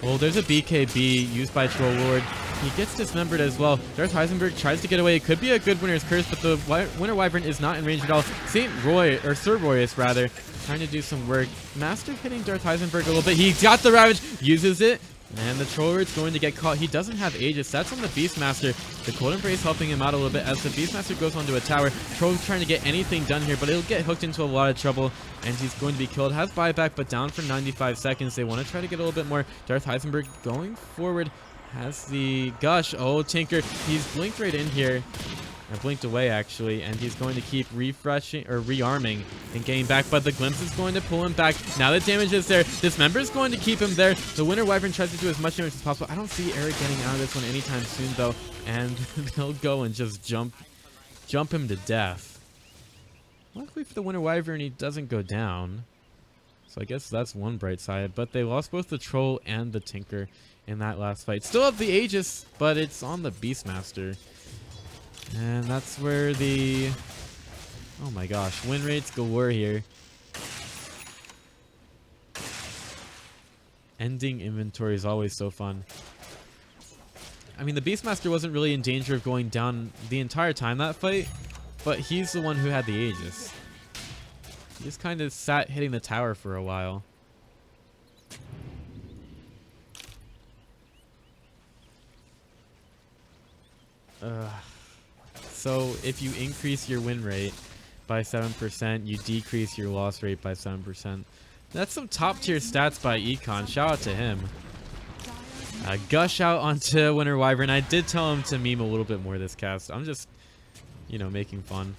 well, there's a BKB used by Troll Lord. He gets dismembered as well. Darth Heisenberg tries to get away. It could be a good Winner's Curse, but the Winter Wyvern is not in range at all. St. Roy, or Sir Royus rather, trying to do some work. Master hitting Darth Heisenberg a little bit. He got the Ravage, uses it, and the Troll Lord's going to get caught. He doesn't have Aegis. That's on the Beastmaster. The Cold Embrace helping him out a little bit as the Beastmaster goes onto a tower. Troll's trying to get anything done here, but he'll get hooked into a lot of trouble, and he's going to be killed. Has buyback, but down for 95 seconds. They want to try to get a little bit more. Darth Heisenberg going forward. Has the gush. Oh, Tinker. He's blinked right in here. Or blinked away, actually. And he's going to keep refreshing or rearming and getting back. But the glimpse is going to pull him back. Now the damage is there. Dismember is going to keep him there. The Winter Wyvern tries to do as much damage as possible. I don't see Eric getting out of this one anytime soon, though. And they'll go and just jump him to death. Luckily for the Winter Wyvern, he doesn't go down. So I guess that's one bright side. But they lost both the Troll and the Tinker in that last fight. Still have the Aegis, but it's on the Beastmaster. And that's where the... oh my gosh, win rates galore here. Ending inventory is always so fun. I mean, the Beastmaster wasn't really in danger of going down the entire time that fight, but he's the one who had the Aegis. He just kind of sat hitting the tower for a while. So if you increase your win rate by 7%, you decrease your loss rate by 7%. That's some top tier stats by Econ. Shout out to him. Gush out onto Winter Wyvern. I did tell him to meme a little bit more this cast. I'm just, you know, making fun.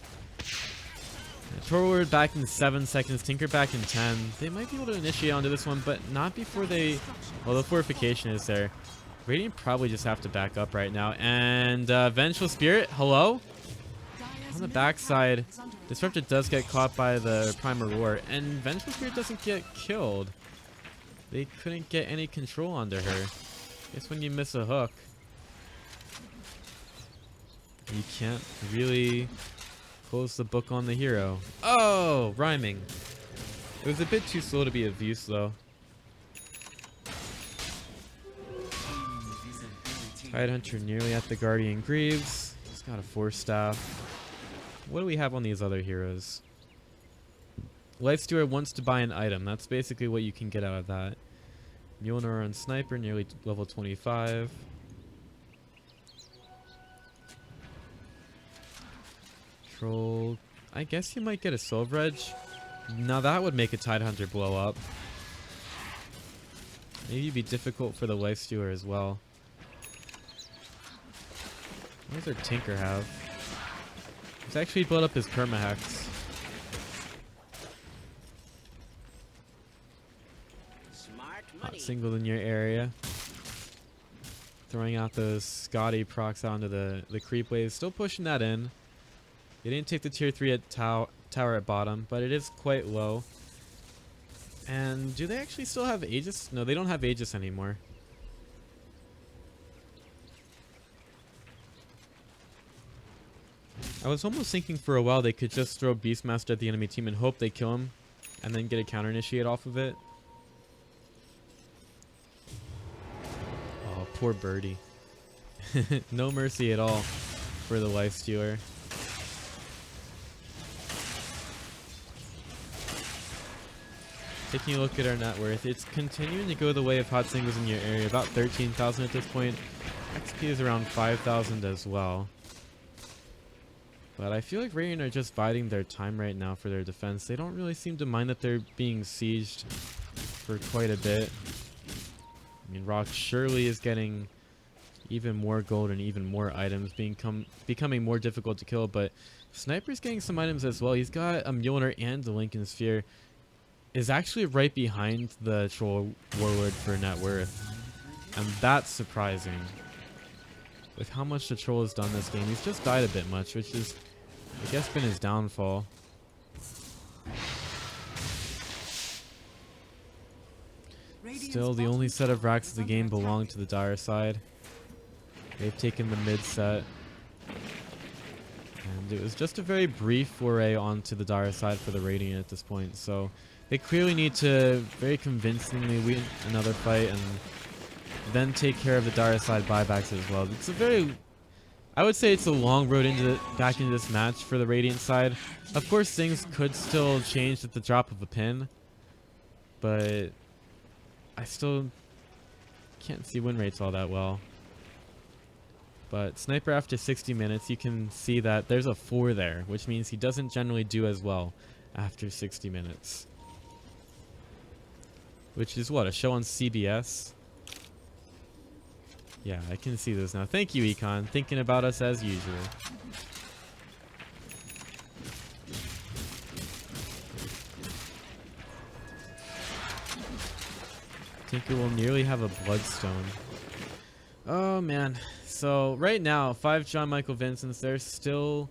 Forward back in 7 seconds. Tinker back in 10. They might be able to initiate onto this one, but not before they... well, the fortification is there. Radiant probably just have to back up right now. And Vengeful Spirit, hello? On the backside, Disruptor does get caught by the Primal Roar, and Vengeful Spirit doesn't get killed. They couldn't get any control under her. Guess when you miss a hook, you can't really close the book on the hero. Oh, rhyming. It was a bit too slow to be of use, though. Tidehunter nearly at the Guardian Greaves. He's got a Force Staff. What do we have on these other heroes? Life Steward wants to buy an item. That's basically what you can get out of that. Mjolnir on Sniper, nearly level 25. Troll. I guess you might get a Silver Edge. Now that would make a Tidehunter blow up. Maybe it'd be difficult for the Life Stealer as well. What does our Tinker have? He's actually built up his Permahex. Hot single in your area. Throwing out those Scotty procs onto the creep wave. Still pushing that in. They didn't take the tier 3 at tower at bottom, but it is quite low. And do they actually still have Aegis? No, they don't have Aegis anymore. I was almost thinking for a while they could just throw Beastmaster at the enemy team and hope they kill him and then get a counter initiate off of it. Oh, poor birdie. No mercy at all for the Life Stealer. Taking a look at our net worth, it's continuing to go the way of hot singles in your area. About 13,000 at this point. XP is around 5,000 as well. But I feel like Radiant are just biding their time right now for their defense. They don't really seem to mind that they're being sieged for quite a bit. I mean, Rock surely is getting even more gold and even more items, becoming more difficult to kill. But Sniper's getting some items as well. He's got a Mjolnir and the Lincoln Sphere. Is actually right behind the Troll Warlord for net worth. And that's surprising. With how much the Troll has done this game, he's just died a bit much, which is, I guess, been his downfall. Still, the only set of racks of the game belong to the Dire side. They've taken the mid set. And it was just a very brief foray onto the Dire side for the Radiant at this point, so they clearly need to very convincingly win another fight and then take care of the Dire side buybacks as well. It's a very, I would say it's a long road back into this match for the Radiant side. Of course, things could still change at the drop of a pin, but I still can't see win rates all that well. But Sniper, after 60 minutes, you can see that there's a 4 there, which means he doesn't generally do as well after 60 minutes. Which is what, a show on CBS? Yeah, I can see this now. Thank you, Econ. Thinking about us as usual. Tinker will nearly have a Bloodstone. Oh, man. So, right now, 5 John Michael Vincents, they're still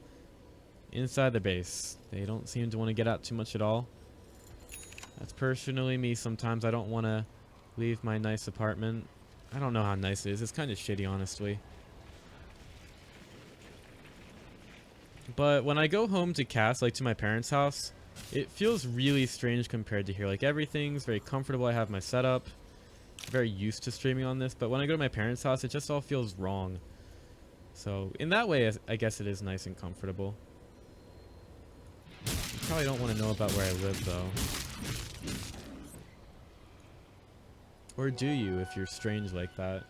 inside the base. They don't seem to want to get out too much at all. That's personally me. Sometimes I don't want to leave my nice apartment. I don't know how nice it is. It's kind of shitty, honestly. But when I go home to cast, like to my parents' house, it feels really strange compared to here. Like, everything's very comfortable. I have my setup. Very used to streaming on this. But when I go to my parents' house, it just all feels wrong. So, in that way, I guess it is nice and comfortable. You probably don't want to know about where I live, though. Or do you, if you're strange like that?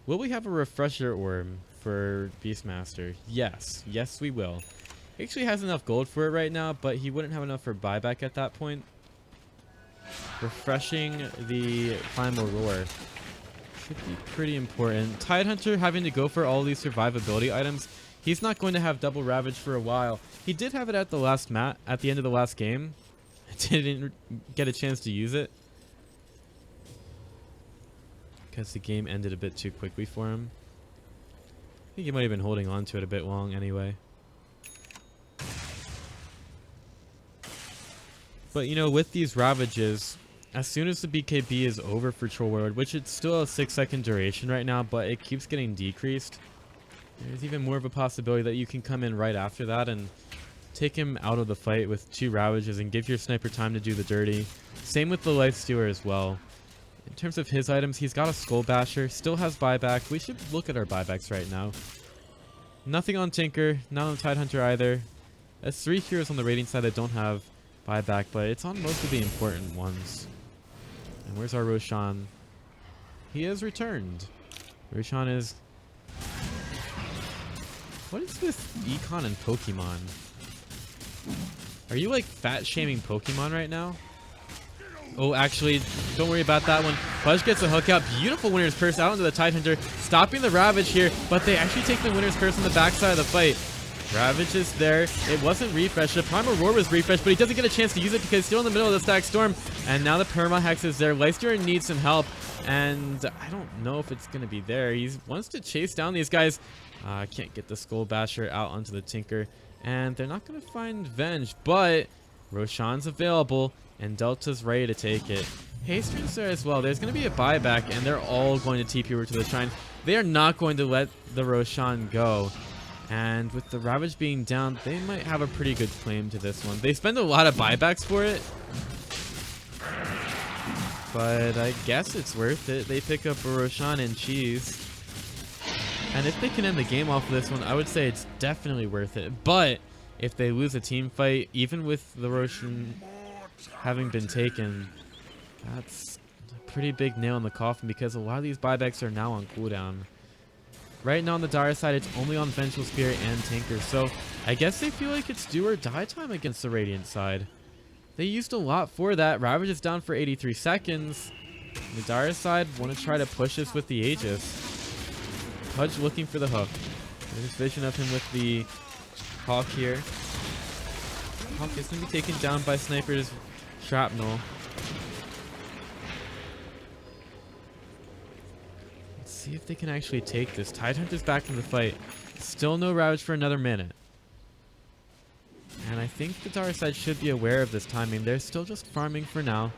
Will we have a refresher orb for Beastmaster? Yes. Yes, we will. He actually has enough gold for it right now, but he wouldn't have enough for buyback at that point. Refreshing the Primal Roar should be pretty important. Tidehunter having to go for all these survivability items. He's not going to have double Ravage for a while. He did have it at the last at the end of the last game. Didn't get a chance to use it because the game ended a bit too quickly for him. I think he might have been holding on to it a bit long anyway. But you know, with these Ravages, as soon as the BKB is over for Troll Warlord, which it's still a 6-second duration right now, but it keeps getting decreased, there's even more of a possibility that you can come in right after that and take him out of the fight with 2 Ravages and give your Sniper time to do the dirty. Same with the Life Stealer as well. In terms of his items, he's got a Skull Basher, still has buyback. We should look at our buybacks right now. Nothing on Tinker, not on Tidehunter either. That's 3 heroes on the rating side that don't have buyback, but it's on most of the important ones. And where's our Roshan? He has returned. Roshan is What is this econ and Pokemon? Are you like fat shaming Pokemon right now? Oh, actually, don't worry about that one. Pudge gets a hook out. Beautiful Winner's Curse out into the Tidehunter, stopping the Ravage here, but they actually take the Winner's Curse on the backside of the fight. Ravage is there. It wasn't refreshed. The Primal Roar was refreshed, but he doesn't get a chance to use it because he's still in the middle of the Stack Storm. And now the Perma Hex is there. Leicester needs some help, and I don't know if it's going to be there. He wants to chase down these guys. Can't get the Skull Basher out onto the Tinker, and they're not going to find Venge, but Roshan's available, and Delta's ready to take it. Hasten's there as well. There's going to be a buyback, and they're all going to TP over to the Shrine. They are not going to let the Roshan go. And with the Ravage being down, they might have a pretty good claim to this one. They spend a lot of buybacks for it, but I guess it's worth it. They pick up a Roshan and cheese. And if they can end the game off of this one, I would say it's definitely worth it. But if they lose a team fight, even with the Roshan having been taken, that's a pretty big nail in the coffin because a lot of these buybacks are now on cooldown. Right now on the Dire side, it's only on Vengeful Spirit and Tinker, so I guess they feel like it's do or die time against the Radiant side. They used a lot for that. Ravage is down for 83 seconds. The Dire side want to try to push this with the Aegis. Pudge looking for the hook. There's vision of him with the Hawk here. Hawk is going to be taken down by Sniper's Shrapnel. See if they can actually take this. Tidehunter's back in the fight. Still no Ravage for another minute. And I think the Dark side should be aware of this timing. They're still just farming for now.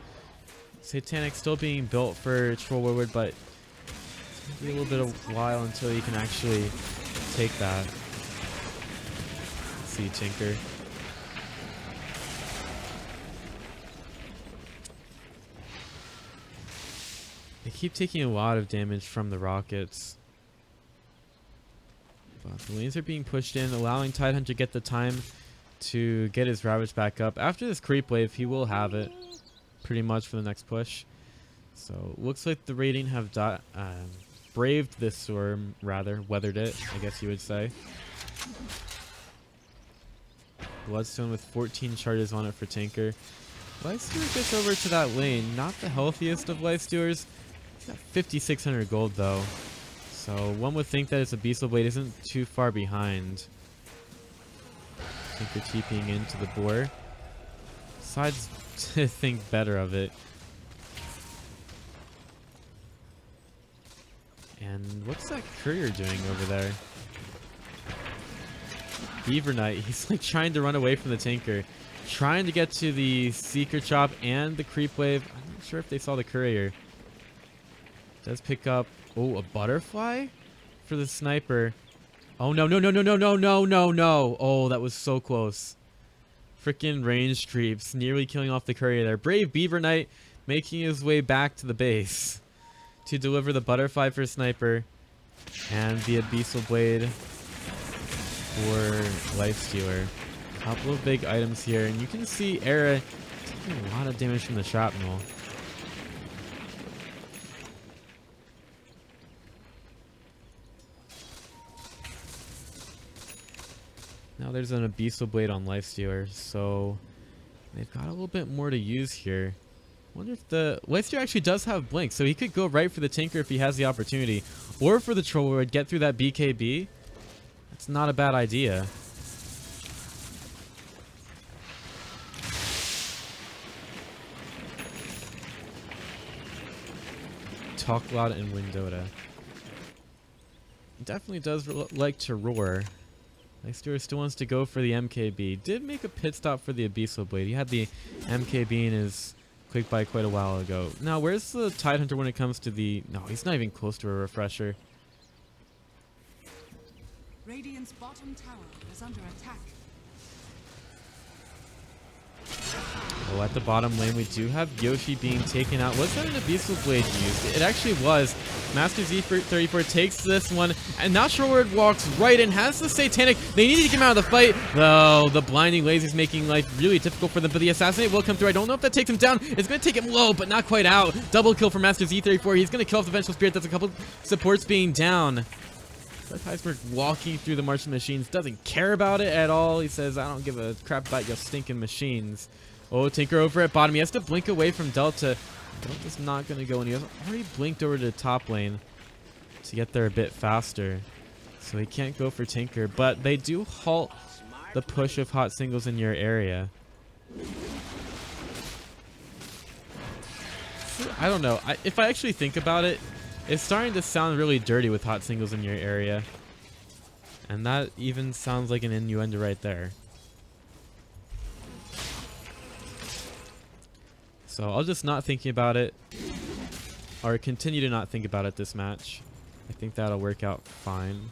Satanic still being built for Troll Warlord, but it's going to be a little bit of a while until you can actually take that. Let's see, Tinker. They keep taking a lot of damage from the rockets. But the lanes are being pushed in, allowing Tidehunter to get the time to get his Ravage back up. After this creep wave, he will have it pretty much for the next push. So looks like the Radiant have braved this storm, rather, weathered it, I guess you would say. Bloodstone with 14 charges on it for Tinker. Lifestewer gets over to that lane. Not the healthiest of Lifestewers. He's got 5,600 gold though. So one would think that his Abyssal Blade isn't too far behind. Tinker TPing into the boar. Decides to think better of it. And what's that courier doing over there? Beaver Knight, he's like trying to run away from the Tinker. Trying to get to the Seeker Chop and the Creep Wave. I'm not sure if they saw the courier. Does pick up, oh, a butterfly for the sniper. Oh, no, no, no, no, no, no, no, no, no. Oh, that was so close. Freaking ranged creeps, nearly killing off the courier there. Brave Beaver Knight making his way back to the base to deliver the butterfly for sniper and the Abyssal Blade for Lifestealer. Couple of big items here, and you can see Era taking a lot of damage from the shrapnel. Now there's an Abyssal Blade on Lifestealer, so they've got a little bit more to use here. Wonder if the Lifestealer actually does have Blink, so he could go right for the Tinker if he has the opportunity, or for the Troll Lord, get through that BKB. That's not a bad idea. Talk loud and win Dota. Definitely does like to roar. Lifestealer still wants to go for the MKB. Did make a pit stop for the Abyssal Blade. He had the MKB in his quick buy quite a while ago. Now, where's the Tidehunter when it comes to the... No, he's not even close to a refresher. Radiant's bottom tower is under attack. Oh, at the bottom lane, we do have Yoshi being taken out. Was that an Abyssal Blade used? It actually was. Master Z34 takes this one, and now Shoreward walks right in, has the Satanic. They needed to get him out of the fight, though the blinding lasers making life really difficult for them, but the Assassinate will come through. I don't know if that takes him down. It's going to take him low, but not quite out. Double kill for Master Z34. He's going to kill off the Vengeful Spirit. That's a couple supports being down. Fred Heisberg walking through the Martian machines, doesn't care about it at all. He says, I don't give a crap about your stinking machines. Oh, Tinker over at bottom. He has to blink away from Delta. Delta's not going to go, and he has already blinked over to the top lane to get there a bit faster. So he can't go for Tinker, but they do halt the push of hot singles in your area. I don't know. If I actually think about it, it's starting to sound really dirty with hot singles in your area. And that even sounds like an innuendo right there. So I'll just not thinking about it. Or continue to not think about it this match. I think that'll work out fine.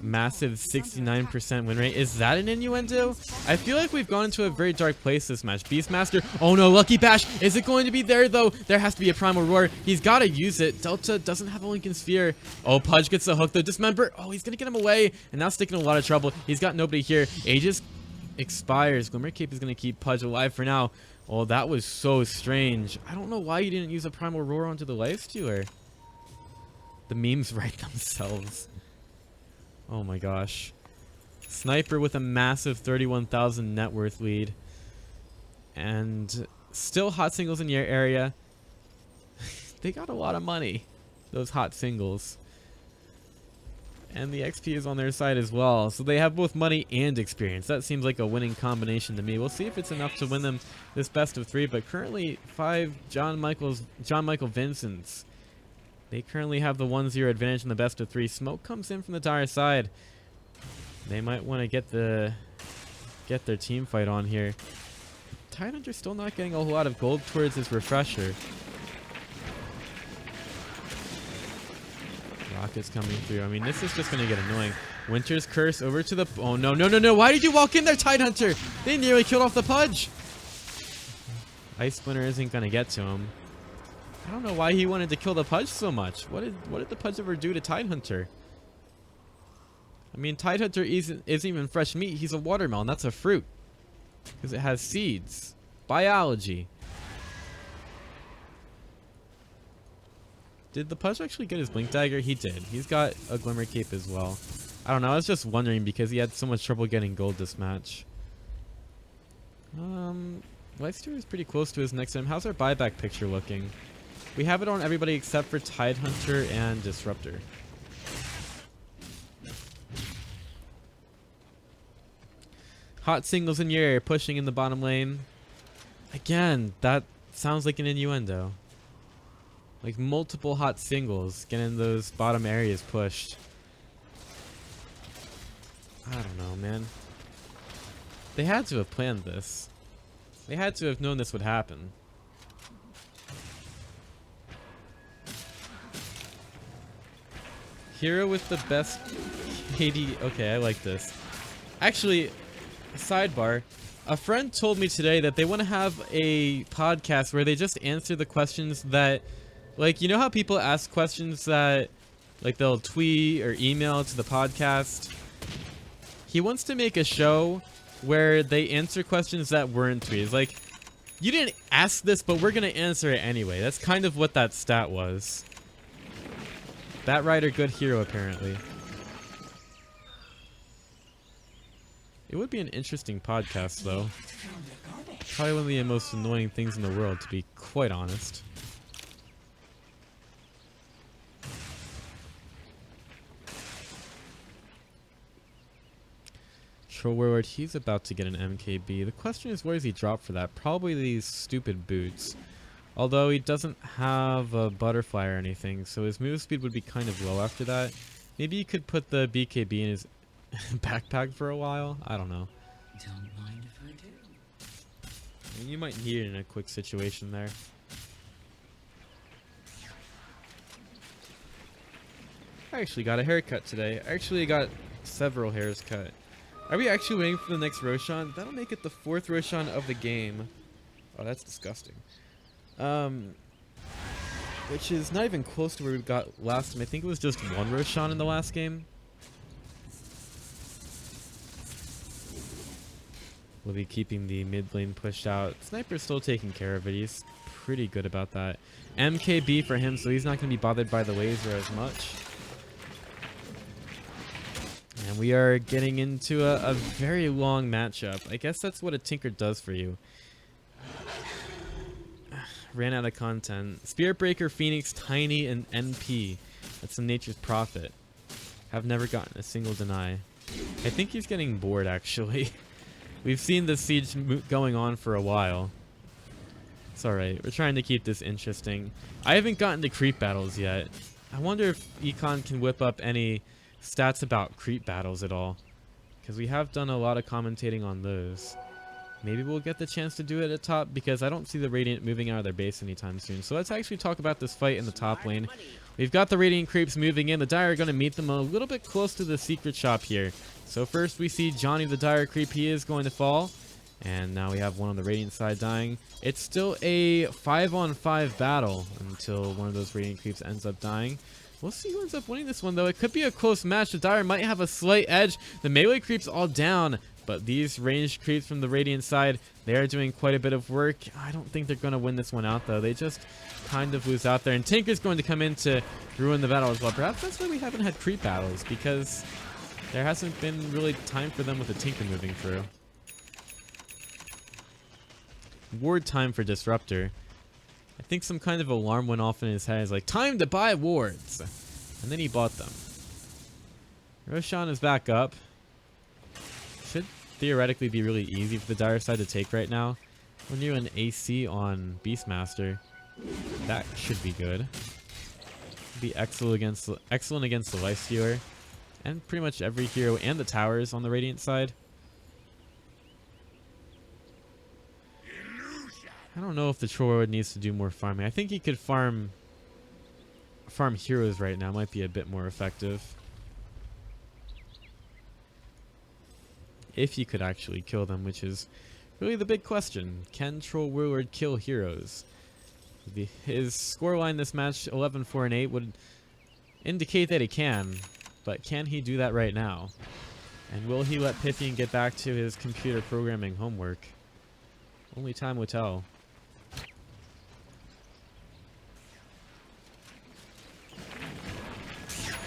Massive 69% win rate. Is that an innuendo? I feel like we've gone into a very dark place this match. Beastmaster. Oh no, Lucky Bash. Is it going to be there though? There has to be a Primal Roar. He's got to use it. Delta doesn't have a Lincoln Sphere. Oh, Pudge gets the hook though. Dismember. Oh, he's going to get him away. And now sticking in a lot of trouble. He's got nobody here. Aegis expires. Glimmer Cape is going to keep Pudge alive for now. Oh, that was so strange. I don't know why you didn't use a Primal Roar onto the Lifestealer. The memes write themselves. Oh my gosh. Sniper with a massive 31,000 net worth lead. And still hot singles in your area. They got a lot of money, those hot singles. And the XP is on their side as well. So they have both money and experience. That seems like a winning combination to me. We'll see if it's enough to win them this best of 3. But currently 5 John Michael Vincents. They currently have the 1-0 advantage in the best of 3. Smoke comes in from the dire side. They might want to get their team fight on here. Tidehunter's still not getting a whole lot of gold towards his refresher. Rocket's coming through. I mean, this is just going to get annoying. Winter's Curse over to the... Oh, no, no, no, no. Why did you walk in there, Tidehunter? They nearly killed off the Pudge. Ice Splinter isn't going to get to him. I don't know why he wanted to kill the Pudge so much. What did the Pudge ever do to Tidehunter? I mean, Tidehunter isn't even fresh meat. He's a watermelon. That's a fruit. Because it has seeds. Biology. Did the Pudge actually get his Blink Dagger? He did. He's got a Glimmer Cape as well. I don't know. I was just wondering because he had so much trouble getting gold this match. Lifestealer is pretty close to his next item. How's our buyback picture looking? We have it on everybody except for Tidehunter and Disruptor. Hot singles in your area, pushing in the bottom lane. Again, that sounds like an innuendo. Like multiple hot singles getting those bottom areas pushed. I don't know, man. They had to have planned this. They had to have known this would happen. Hero with the best KD. Okay, I like this. Actually, sidebar. A friend told me today that they want to have a podcast where they just answer the questions that, like, you know how people ask questions that, like, they'll tweet or email to the podcast? He wants to make a show where they answer questions that weren't tweets. Like, you didn't ask this, but we're going to answer it anyway. That's kind of what that stat was. Bat Rider, good hero, apparently. It would be an interesting podcast, though. Probably one of the most annoying things in the world, to be quite honest. Troll Warlord, he's about to get an MKB. The question is, where does he drop for that? Probably these stupid boots. Although he doesn't have a butterfly or anything, so his move speed would be kind of low after that. Maybe you could put the BKB in his backpack for a while? I don't know. Don't mind if I do. I mean, you might need it in a quick situation there. I actually got a haircut today. I actually got several hairs cut. Are we actually waiting for the next Roshan? That'll make it the 4th Roshan of the game. Oh, that's disgusting. Which is not even close to where we got last time. I think it was just 1 Roshan in the last game. We'll be keeping the mid lane pushed out. Sniper's still taking care of it. He's pretty good about that. MKB for him, so he's not going to be bothered by the laser as much. And we are getting into a very long matchup. I guess that's what a Tinker does for you. Ran out of content. Spirit Breaker, Phoenix, Tiny, and NP. That's some Nature's Prophet. Have never gotten a single deny. I think he's getting bored, actually. We've seen the siege going on for a while. It's alright. We're trying to keep this interesting. I haven't gotten to creep battles yet. I wonder if Econ can whip up any stats about creep battles at all. Because we have done a lot of commentating on those. Maybe we'll get the chance to do it at top, because I don't see the Radiant moving out of their base anytime soon. So let's actually talk about this fight in the top lane. We've got the Radiant creeps moving in. The Dire are going to meet them a little bit close to the secret shop here. So first we see Johnny the Dire creep. He is going to fall. And now we have one on the Radiant side dying. It's still a 5-on-5 battle until one of those Radiant creeps ends up dying. We'll see who ends up winning this one, though. It could be a close match. The Dire might have a slight edge. The melee creeps all down. But these ranged creeps from the Radiant side, they are doing quite a bit of work. I don't think they're going to win this one out, though. They just kind of lose out there. And Tinker's going to come in to ruin the battle as well. Perhaps that's why we haven't had creep battles, because there hasn't been really time for them with the Tinker moving through. Ward time for Disruptor. I think some kind of alarm went off in his head. He's like, time to buy wards. And then he bought them. Roshan is back up. Should theoretically be really easy for the Dire side to take right now. When you're an AC on Beastmaster, that should be good. Be excellent against the Lifestealer, and pretty much every hero and the towers on the Radiant side. I don't know if the Trollwood needs to do more farming. I think he could farm heroes right now. Might be a bit more effective. If you could actually kill them, which is really the big question. Can Troll Warlord kill heroes? His scoreline this match, 11-4-8, would indicate that he can. But can he do that right now? And will he let Pythian get back to his computer programming homework? Only time will tell.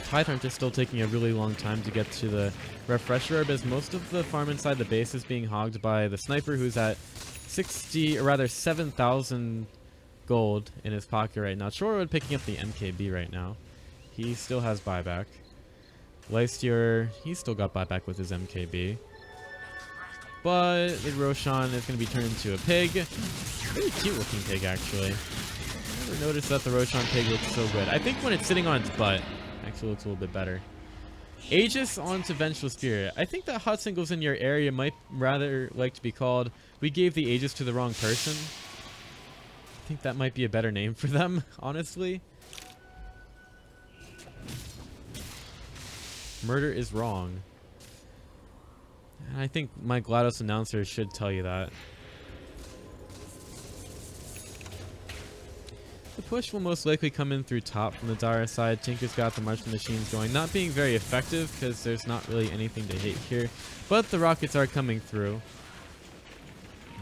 Tidehunt is still taking a really long time to get to the refresher herb, as most of the farm inside the base is being hogged by the sniper, who's at 7,000 gold in his pocket right now. Trollwood picking up the MKB right now. He still has buyback. Lifestealer, he's still got buyback with his MKB. But the Roshan is going to be turned into a pig. Very cute looking pig, actually. I never noticed that the Roshan pig looks so good. I think when it's sitting on its butt, actually looks a little bit better. Aegis onto Vengeful Spirit. I think that hot singles in your area might rather like to be called, we gave the Aegis to the wrong person. I think that might be a better name for them, honestly. Murder is wrong. And I think my GLaDOS announcer should tell you that. The push will most likely come in through top from the Dire side. Tinker's got the marching machines going, not being very effective because there's not really anything to hit here. But the rockets are coming through.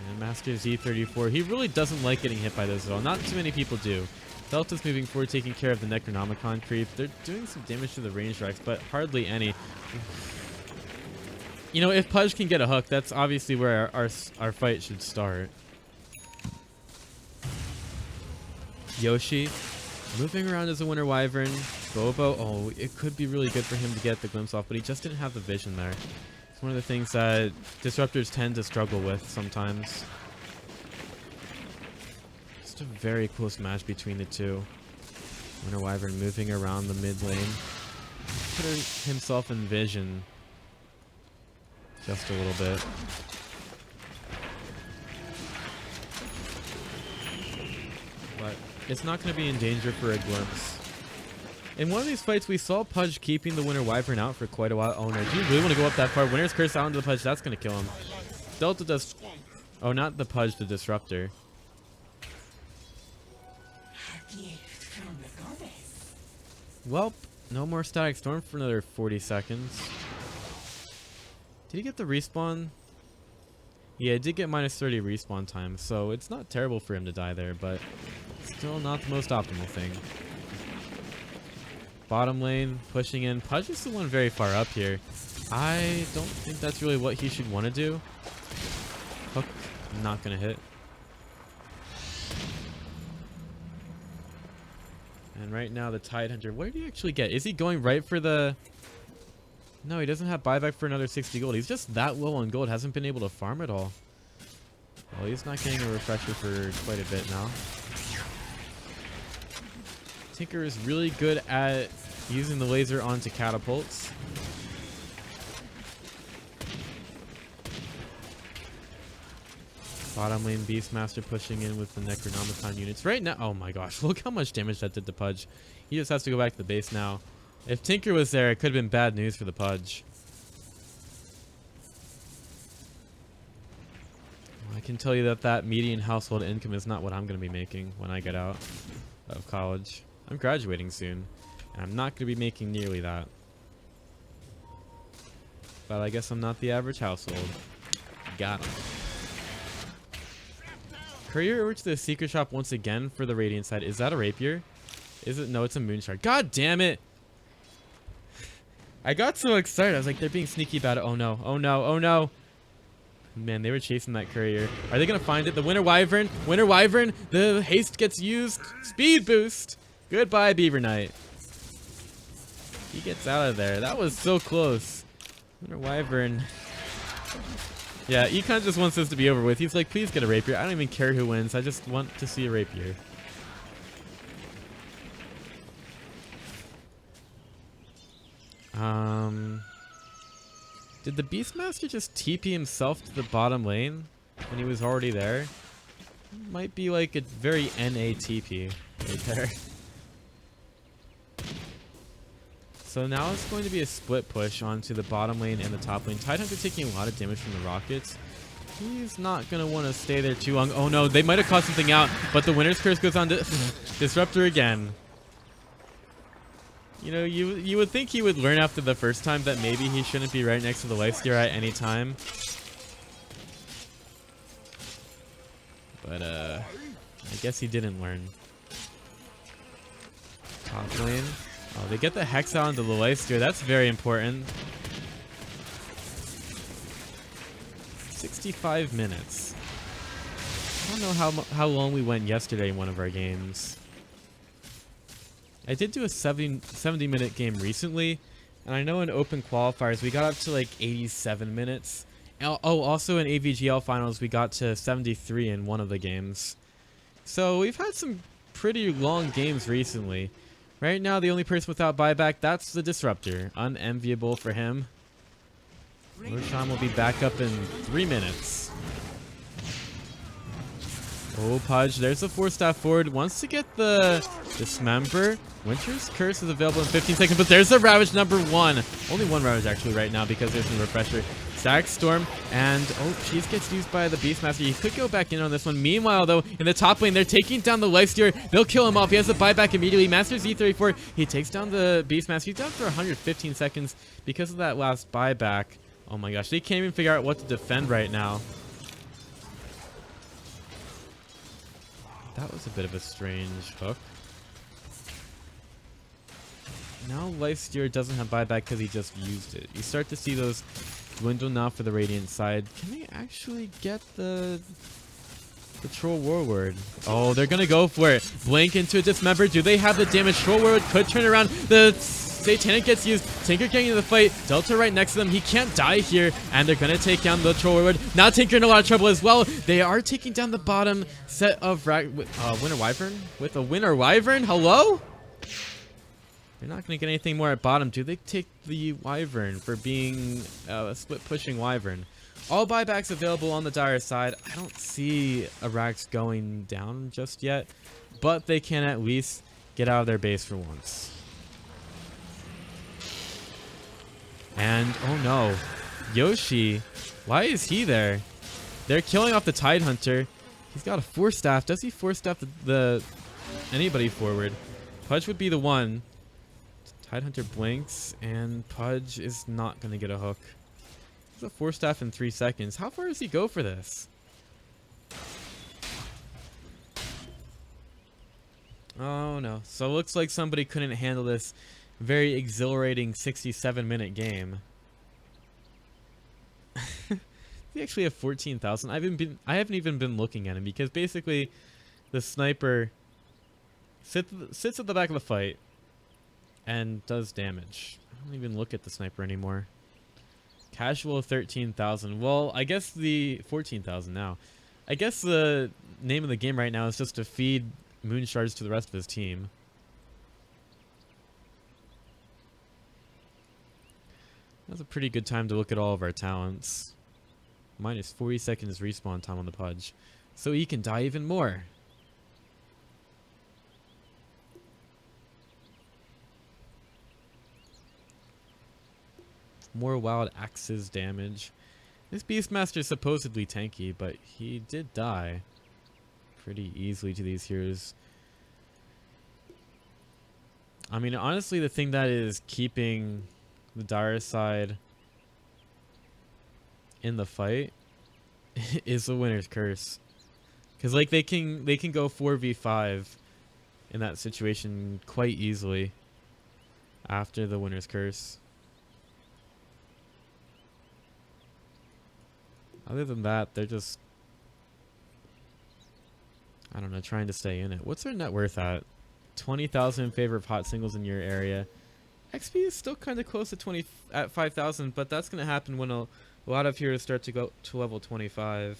And Master Z34, he really doesn't like getting hit by those at all. Not too many people do. Delta's moving forward, taking care of the Necronomicon creep. They're doing some damage to the range strikes, but hardly any. You know, if Pudge can get a hook, that's obviously where our fight should start. Yoshi moving around as a Winter Wyvern. Bobo, oh, it could be really good for him to get the glimpse off, but he just didn't have the vision there. It's one of the things that disruptors tend to struggle with sometimes. Just a very close match between the two. Winter Wyvern moving around the mid lane. Putting himself in vision just a little bit. But it's not going to be in danger for a glimpse. In one of these fights, we saw Pudge keeping the Winter Wyvern out for quite a while. Oh no, do you really want to go up that far? Winter's Curse out into the Pudge, that's going to kill him. Delta does... Oh, not the Pudge, the Disruptor. Well, no more Static Storm for another 40 seconds. Did he get the respawn? Yeah, it did get minus 30 respawn time, so it's not terrible for him to die there, but still not the most optimal thing. Bottom lane, pushing in. Pudge is the one very far up here. I don't think that's really what he should want to do. Hook, not going to hit. And right now the Tidehunter, where did he actually get? Is he going right for the... No, he doesn't have buyback for another 60 gold. He's just that low on gold. Hasn't been able to farm at all. Well, he's not getting a refresher for quite a bit now. Tinker is really good at using the laser onto catapults. Bottom lane Beastmaster pushing in with the Necronomicon units. Right now, oh my gosh, look how much damage that did to Pudge. He just has to go back to the base now. If Tinker was there, it could have been bad news for the Pudge. I can tell you that that median household income is not what I'm going to be making when I get out of college. I'm graduating soon, and I'm not going to be making nearly that. But I guess I'm not the average household. Got him. Courier over to the secret shop once again for the Radiant side. Is that a rapier? Is it? No, it's a moonshard. God damn it! I got so excited. I was like, they're being sneaky about it. Oh no, oh no, oh no. Man, they were chasing that courier. Are they going to find it? The Winter Wyvern. Winter Wyvern. The haste gets used. Speed boost. Goodbye, Beaver Knight. He gets out of there. That was so close. Winter Wyvern. Yeah, Econ just wants this to be over with. He's like, please get a rapier. I don't even care who wins. I just want to see a rapier. Did the Beastmaster just TP himself to the bottom lane when he was already there? Might be like a very NA TP right there. So now it's going to be a split push onto the bottom lane and the top lane. Tidehunter taking a lot of damage from the rockets. He's not going to want to stay there too long. Oh no, they might have caught something out, but the Winter's Curse goes on to Disruptor again. You know, you would think he would learn after the first time that maybe he shouldn't be right next to the lifesteal at any time. But, I guess he didn't learn. Top lane. Oh, they get the Hex out into the lifesteal. That's very important. 65 minutes. I don't know how long we went yesterday in one of our games. I did do a 70-minute game recently, and I know in open qualifiers we got up to like 87 minutes. Oh, also in AVGL finals we got to 73 in one of the games. So we've had some pretty long games recently. Right now the only person without buyback, that's the Disruptor. Unenviable for him. Roshan will be back up in 3 minutes. Oh, Pudge, there's a 4-staff forward. Wants to get the Dismember. Winter's Curse is available in 15 seconds, but there's the Ravage number 1. Only one Ravage actually right now because there's a refresher. Static Storm, and oh, Cheese gets used by the Beastmaster. He could go back in on this one. Meanwhile, though, in the top lane, they're taking down the Lifestealer. They'll kill him off. He has the buyback immediately. Masters E34. He takes down the Beastmaster. He's down for 115 seconds because of that last buyback. Oh my gosh, they can't even figure out what to defend right now. That was a bit of a strange hook. Now Lifestealer doesn't have buyback because he just used it. You start to see those dwindle now for the Radiant side. Can they actually get the Troll Warlord? Oh, they're going to go for it. Blink into a Dismember. Do they have the damage? Troll Warlord could turn around. The Satanic gets used. Tinker getting into the fight. Delta right next to them. He can't die here. And they're going to take down the Troll Warlord. Now Tinker in a lot of trouble as well. They are taking down the bottom set of Winter Wyvern? With a Winter Wyvern? Hello? They're not going to get anything more at bottom. Do they take the Wyvern for being a split-pushing Wyvern? All buybacks available on the Dire side. I don't see Arax going down just yet, but they can at least get out of their base for once. And, oh no, Yoshi, why is he there? They're killing off the Tidehunter. He's got a 4-staff. Does he 4-staff anybody forward? Pudge would be the one. Tidehunter blinks, and Pudge is not going to get a hook. It's a 4-staff in 3 seconds. How far does he go for this? Oh no. So it looks like somebody couldn't handle this very exhilarating 67-minute game. We actually have 14,000. I haven't even been looking at him because basically the sniper sits at the back of the fight and does damage. I don't even look at the sniper anymore. Casual 13,000. Well, I guess the 14,000 now. I guess the name of the game right now is just to feed moon shards to the rest of his team. That's a pretty good time to look at all of our talents. Minus 40 seconds respawn time on the Pudge. So he can die even more. More wild axes damage. This Beastmaster is supposedly tanky, but he did die pretty easily to these heroes. I mean, honestly, the thing that is keeping the dire side in the fight is the winner's curse, because like they can go 4v5 in that situation quite easily after the winner's curse. Other than that, they're just, I don't know, trying to stay in it. What's their net worth at? 20,000 in favor of hot singles in your area. XP is still kind of close to 20 at 5,000, but that's going to happen when a lot of heroes start to go to level 25.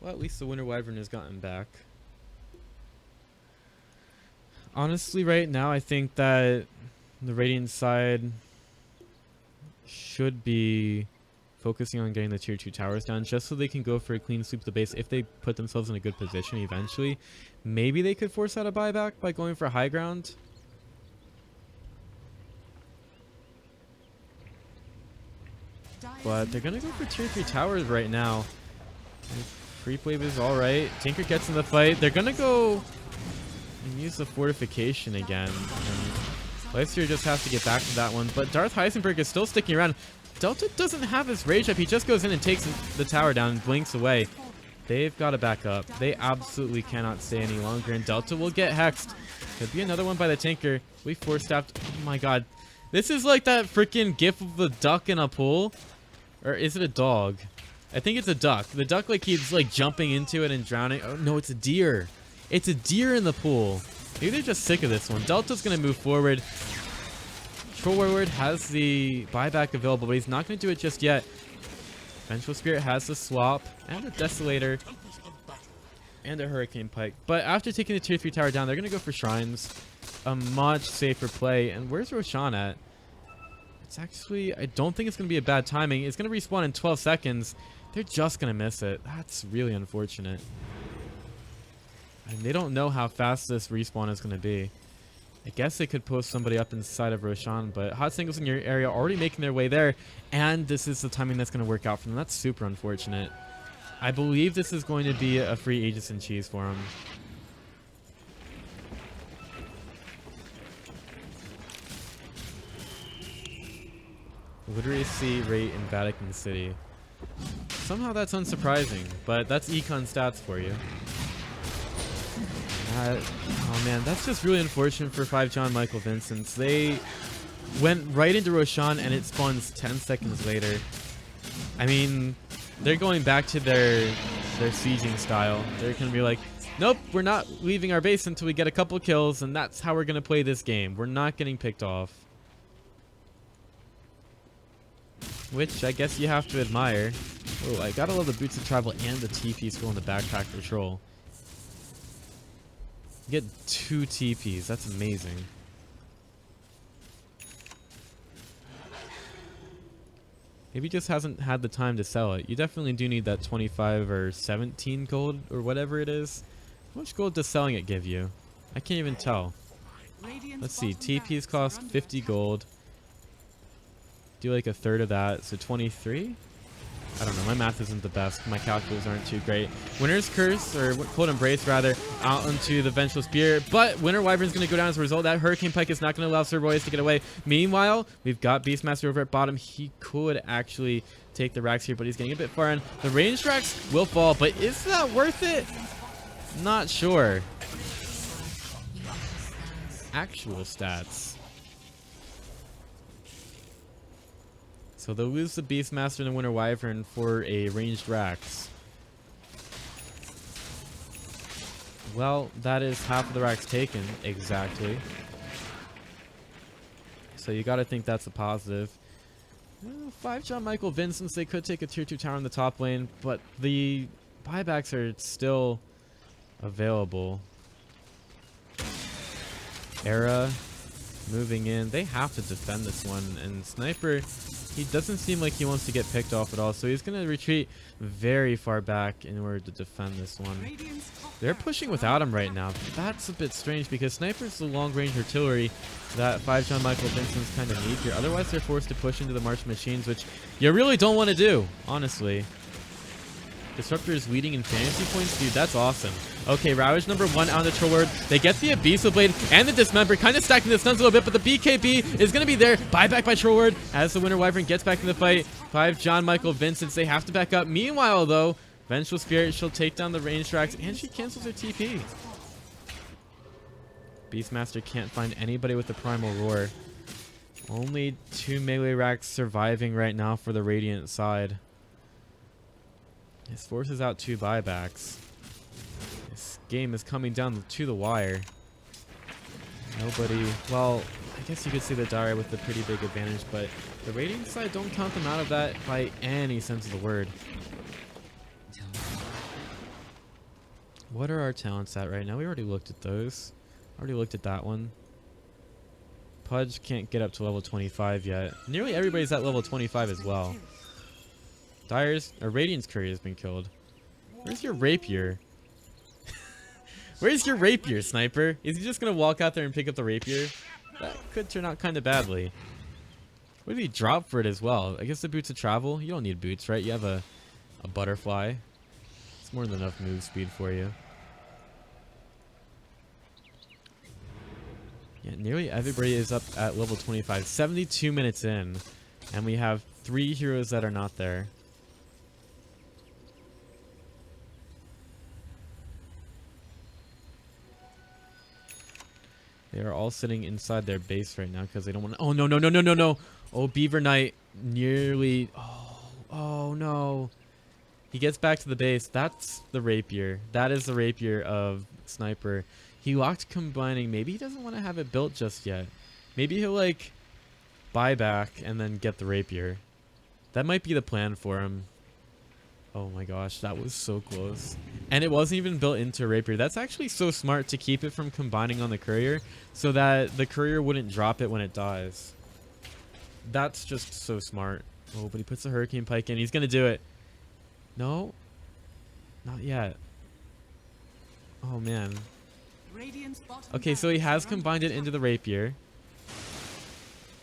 Well, at least the Winter Wyvern has gotten back. Honestly, right now, I think that the Radiant side should be focusing on getting the tier 2 towers down just so they can go for a clean sweep of the base if they put themselves in a good position eventually. Maybe they could force out a buyback by going for high ground. But they're going to go for tier 3 towers right now. Creep wave is alright. Tinker gets in the fight. They're going to go and use the fortification again. And Lifesteer just has to get back to that one. But Darth Heisenberg is still sticking around. Delta doesn't have his rage up. He just goes in and takes the tower down and blinks away. They've got to back up. They absolutely cannot stay any longer. And Delta will get hexed. Could be another one by the Tinker. We force-staffed. Oh my god. This is like that freaking gif of the duck in a pool. Or is it a dog? I think it's a duck. The duck like keeps like jumping into it and drowning. Oh no, it's a deer. It's a deer in the pool. Maybe they're just sick of this one. Delta's going to move forward. Troll Warlord has the buyback available, but he's not going to do it just yet. Vengeful Spirit has the swap and a Desolator and a Hurricane Pike. But after taking the tier 3 tower down, they're going to go for Shrines. A much safer play. And where's Roshan at? It's actually, I don't think it's going to be a bad timing. It's going to respawn in 12 seconds. They're just going to miss it. That's really unfortunate. And they don't know how fast this respawn is going to be. I guess they could post somebody up inside of Roshan, but hot singles in your area already making their way there. And this is the timing that's going to work out for them. That's super unfortunate. I believe this is going to be a free Aegis and Cheese for them. Literacy rate in Vatican City. Somehow that's unsurprising, but that's econ stats for you. Oh man, that's just really unfortunate for 5 John Michael Vincents. They went right into Roshan and it spawns 10 seconds later. I mean, they're going back to their sieging style. They're going to be like, nope, we're not leaving our base until we get a couple kills, and that's how we're going to play this game. We're not getting picked off. Which I guess you have to admire. Oh, I gotta love the Boots of Travel and the TP skill in the backpack patrol. You get 2 TPs. That's amazing. Maybe he just hasn't had the time to sell it. You definitely do need that 25 or 17 gold or whatever it is. How much gold does selling it give you? I can't even tell. Let's see. TPs cost 50 gold. Do like a third of that, so 23. I don't know, my math isn't the best. My calculus aren't too great. Winter's Curse, or Cold Embrace rather, out onto the Vengeful Spear, but Winter Wyvern's going to go down as a result. That Hurricane Pike is not going to allow Sir Royce to get away. Meanwhile, we've got Beastmaster over at bottom. He could actually take the racks here, but he's getting a bit far in. The ranged racks will fall, but is that worth it? Not sure. Actual stats. So they'll lose the Beastmaster and the Winter Wyvern for a ranged Rax. Well, that is half of the Rax taken, exactly. So you gotta think that's a positive. Well, 5 John Michael Vincents, they could take a tier 2 tower in the top lane, but the buybacks are still available. Era moving in. They have to defend this one, and Sniper, he doesn't seem like he wants to get picked off at all, so he's going to retreat very far back in order to defend this one. They're pushing without him right now. That's a bit strange because Sniper's the long-range artillery that 5 John Michael Vincent's kind of need here. Otherwise, they're forced to push into the March Machines, which you really don't want to do, honestly. Disruptor is leading in fantasy points? Dude, that's awesome. Okay, Ravage number 1 on the Troll Lord. They get the Abyssal Blade and the Dismember, kind of stacking the stuns a little bit, but the BKB is going to be there. Buyback by Troll Lord as the Winter Wyvern gets back in the fight. 5 John Michael Vincents, they have to back up. Meanwhile, though, Vengeful Spirit, she'll take down the range tracks, and she cancels her TP. Beastmaster can't find anybody with the Primal Roar. Only 2 melee racks surviving right now for the Radiant side. This forces out 2 buybacks. This game is coming down to the wire. Nobody... Well, I guess you could say the Dire with a pretty big advantage, but the Radiant side don't count them out of that by any sense of the word. What are our talents at right now? We already looked at those. Already looked at that one. Pudge can't get up to level 25 yet. Nearly everybody's at level 25 as well. Radiant's Courier has been killed. Where's your Rapier? Where's your Rapier, Sniper? Is he just gonna walk out there and pick up the Rapier? That could turn out kind of badly. What did he drop for it as well? I guess the Boots of Travel? You don't need boots, right? You have a Butterfly. It's more than enough move speed for you. Yeah, nearly everybody is up at level 25. 72 minutes in. And we have 3 heroes that are not there. They are all sitting inside their base right now because they don't want to... Oh, no, no, no, no, no, no. Oh, Beaver Knight nearly... Oh, no. He gets back to the base. That's the Rapier. That is the Rapier of Sniper. He locked combining. Maybe he doesn't want to have it built just yet. Maybe he'll, like, buy back and then get the Rapier. That might be the plan for him. Oh my gosh, that was so close. And it wasn't even built into Rapier. That's actually so smart to keep it from combining on the Courier so that the Courier wouldn't drop it when it dies. That's just so smart. Oh, but he puts the Hurricane Pike in. He's going to do it. No. Not yet. Oh, man. Okay, so he has combined it into the Rapier.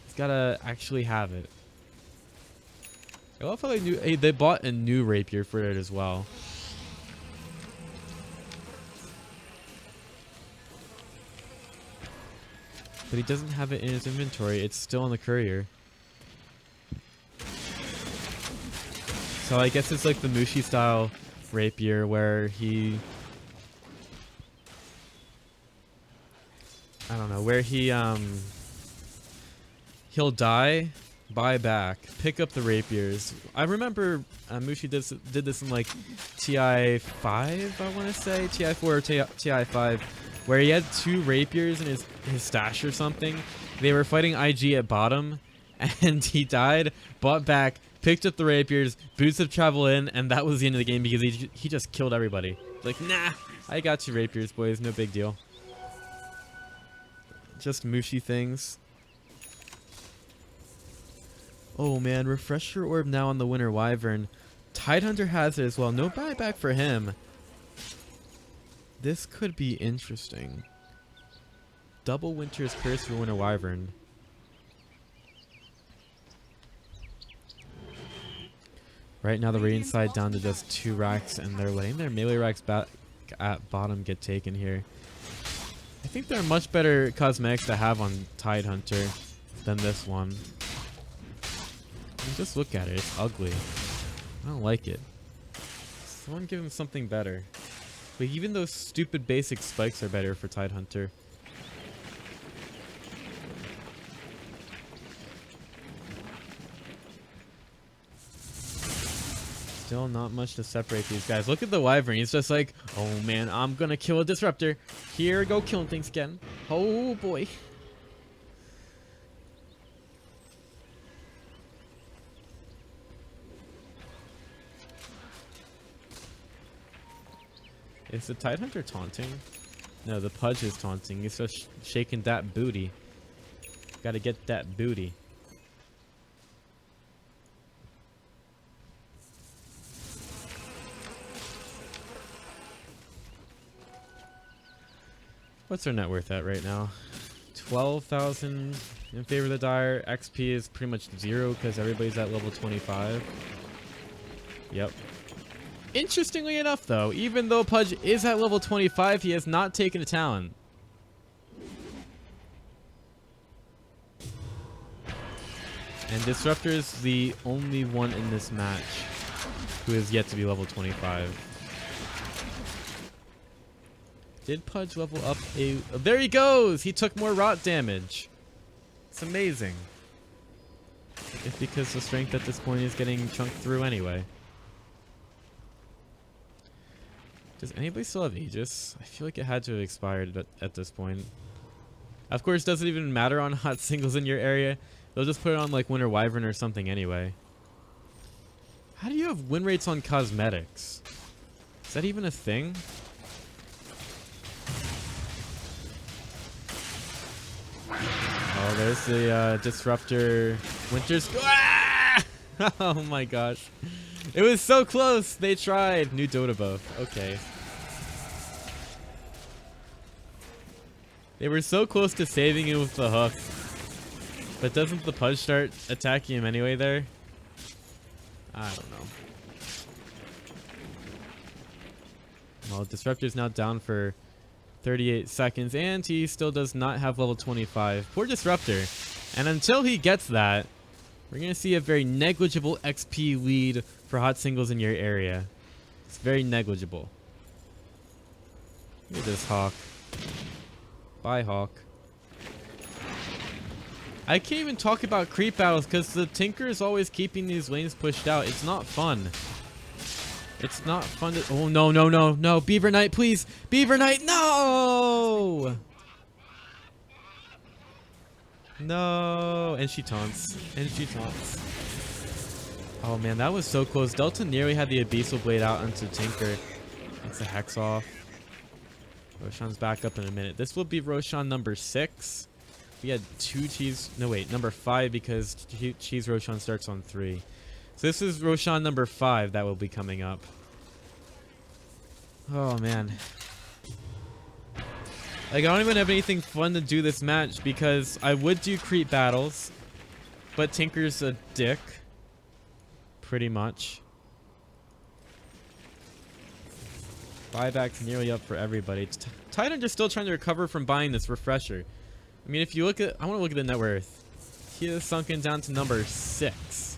He's got to actually have it. I love how they bought a new Rapier for it as well. But he doesn't have it in his inventory. It's still on the Courier. So I guess it's like the Mushi style Rapier where he... I don't know, where he, he'll die, buy back, pick up the Rapiers. I remember Mushi did this in like TI5, I want to say, TI4 or TI5, where he had 2 Rapiers in his stash or something. They were fighting IG at bottom, and he died, bought back, picked up the Rapiers, Boots of Travel in, and that was the end of the game because he just killed everybody. Like, nah, I got 2 Rapiers, boys, no big deal. Just Mushi things. Oh man, Refresher Orb now on the Winter Wyvern. Tidehunter has it as well. No buyback for him. This could be interesting. Double Winter's Curse for Winter Wyvern. Right now the Radiant side down to just 2 racks, and they're letting their melee racks back at bottom get taken here. I think there are much better cosmetics to have on Tidehunter than this one. And just look at it, it's ugly. I don't like it. Someone give him something better. But even those stupid basic spikes are better for Tidehunter. Still not much to separate these guys. Look at the Wyvern. He's just like, oh man, I'm gonna kill a Disruptor. Here, go killing things again. Oh boy. Is the Tidehunter taunting? No, the Pudge is taunting. He's just shaking that booty. Gotta get that booty. What's our net worth at right now? 12,000 in favor of the Dire. XP is pretty much 0 because everybody's at level 25. Yep. Interestingly enough, though, even though Pudge is at level 25, he has not taken a talent. And Disruptor is the only one in this match who is yet to be level 25. Did Pudge level up a... Oh, there he goes! He took more rot damage. It's amazing. It's because the strength at this point is getting chunked through anyway. Does anybody still have Aegis? I feel like it had to have expired at this point. Of course, doesn't even matter on hot singles in your area. They'll just put it on like Winter Wyvern or something anyway. How do you have win rates on cosmetics? Is that even a thing? Oh, there's the Disruptor Winter's... Ah! Oh my gosh. It was so close. They tried. New Dota buff. Okay. They were so close to saving him with the hook. But doesn't the Pudge start attacking him anyway there? I don't know. Well, Disruptor's now down for 38 seconds, and he still does not have level 25. Poor Disruptor. And until he gets that, we're going to see a very negligible XP lead for hot singles in your area. It's very negligible. Look at this Hawk. Bye, Hawk. I can't even talk about creep battles because the Tinker is always keeping these lanes pushed out. It's not fun. It's not fun to... Oh, no, no, no, no. Beaver Knight, please. Beaver Knight, no! No. And she taunts. And she taunts. Oh, man, that was so close. Delta nearly had the Abyssal Blade out onto Tinker. That's a Hex off. Roshan's back up in a minute. This will be Roshan number 6. We had 2 Cheese... No, wait. Number 5 because Cheese Roshan starts on 3. So this is Roshan number 5 that will be coming up. Oh, man. Like, I don't even have anything fun to do this match because I would do creep battles, but Tinker's a dick. Pretty much. Buyback's nearly up for everybody. Tidehunter's still trying to recover from buying this refresher. I mean, if you look at... I want to look at the net worth. He is sunken down to number 6.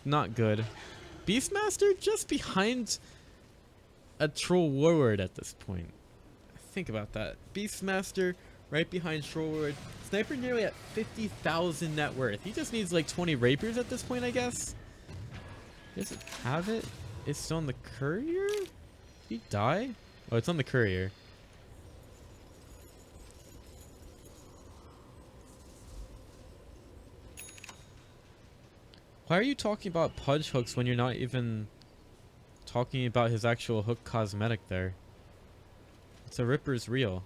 Not good. Beastmaster just behind a Troll Warlord at this point. Think about that. Beastmaster right behind Troll Warlord. Sniper nearly at 50,000 net worth. He just needs like 20 rapiers at this point, I guess. Does it have it? It's still on the courier? Did he die? Oh, it's on the courier. Why are you talking about Pudge hooks when you're not even talking about his actual hook cosmetic there? It's a Ripper's reel.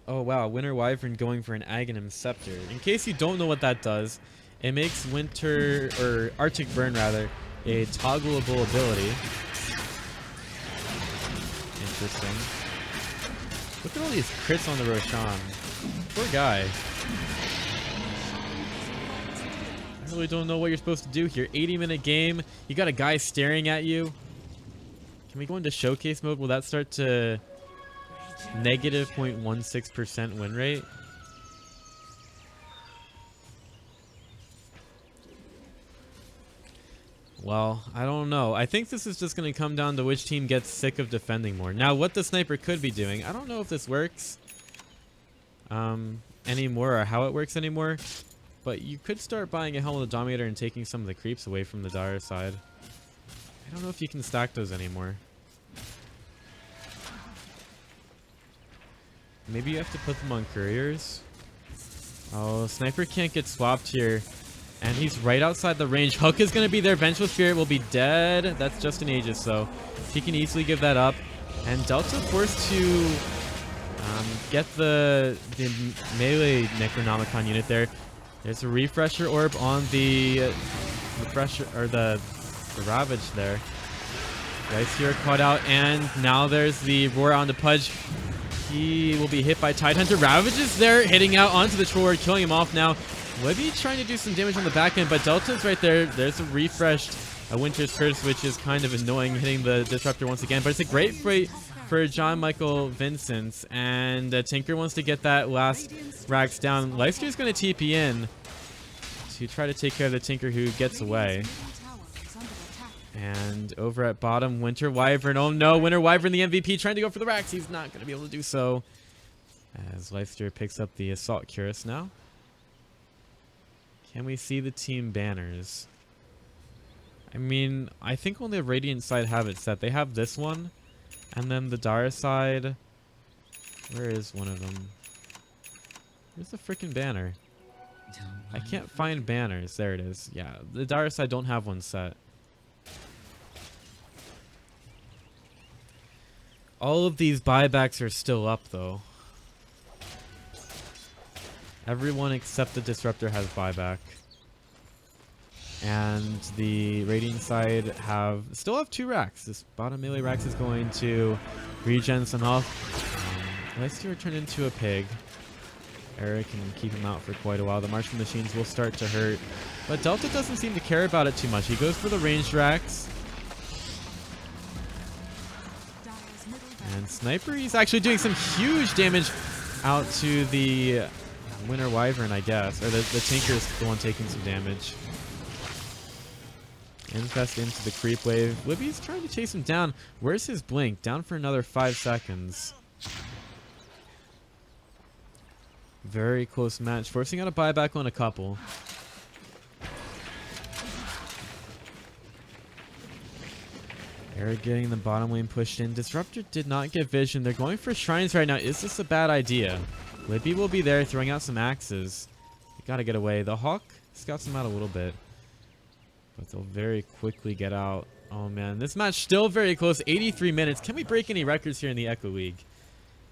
Oh wow, Winter Wyvern going for an Aghanim Scepter. In case you don't know what that does, it makes Winter, or Arctic Burn rather, a toggleable ability. Interesting. Look at all these crits on the Roshan. Poor guy. I really don't know what you're supposed to do here. 80-minute game. You got a guy staring at you. Can we go into showcase mode? Will that start to negative 0.16% win rate? Well, I don't know. I think this is just going to come down to which team gets sick of defending more. Now, what the sniper could be doing, I don't know if this works anymore or how it works anymore, but you could start buying a Helm of the Dominator and taking some of the creeps away from the Dire side. I don't know if you can stack those anymore. Maybe you have to put them on couriers. Oh, sniper can't get swapped here. And he's right outside the range. Hook is going to be there. Vengeful Spirit will be dead. That's just an Aegis, so he can easily give that up. And Delta forced to get the melee Necronomicon unit there. There's a refresher orb on the refresher or the Ravage there. Guys here caught out, and now there's the roar on the Pudge. He will be hit by Tidehunter. Ravage is there, hitting out onto the Troll, killing him off now. Libby trying to do some damage on the back end, but Delta's right there. There's a refreshed Winter's Curse, which is kind of annoying, hitting the Disruptor once again. But it's a great fight for John Michael Vincents, and Tinker wants to get that last Rax down. Leicester's going to TP in to try to take care of the Tinker, who gets away. And over at bottom, Winter Wyvern. Oh no, Winter Wyvern, the MVP, trying to go for the Rax. He's not going to be able to do so, as Leicester picks up the Assault Cuirass now. Can we see the team banners? I mean, I think only the Radiant side have it set. They have this one, and then the Dire side. Where is one of them? Where's the freaking banner? I can't find banners. There it is. Yeah, the Dire side don't have one set. All of these buybacks are still up, though. Everyone except the Disruptor has buyback. And the Radiant side still have 2 racks. This bottom melee Rax is going to regen some health. Leicester turned into a pig. Eric can keep him out for quite a while. The Martial Machines will start to hurt. But Delta doesn't seem to care about it too much. He goes for the ranged Rax. And Sniper, he's actually doing some huge damage out to the Winter Wyvern, I guess. Or the Tinker's the one taking some damage. Infest into the creep wave. Libby's trying to chase him down. Where's his blink? Down for another 5 seconds. Very close match. Forcing out a buyback on a couple. Eric getting the bottom lane pushed in. Disruptor did not get vision. They're going for shrines right now. Is this a bad idea? Libby will be there throwing out some axes. You gotta get away. The Hawk scouts him out a little bit, but they'll very quickly get out. Oh man, this match still very close. 83 minutes. Can we break any records here in the Echo League?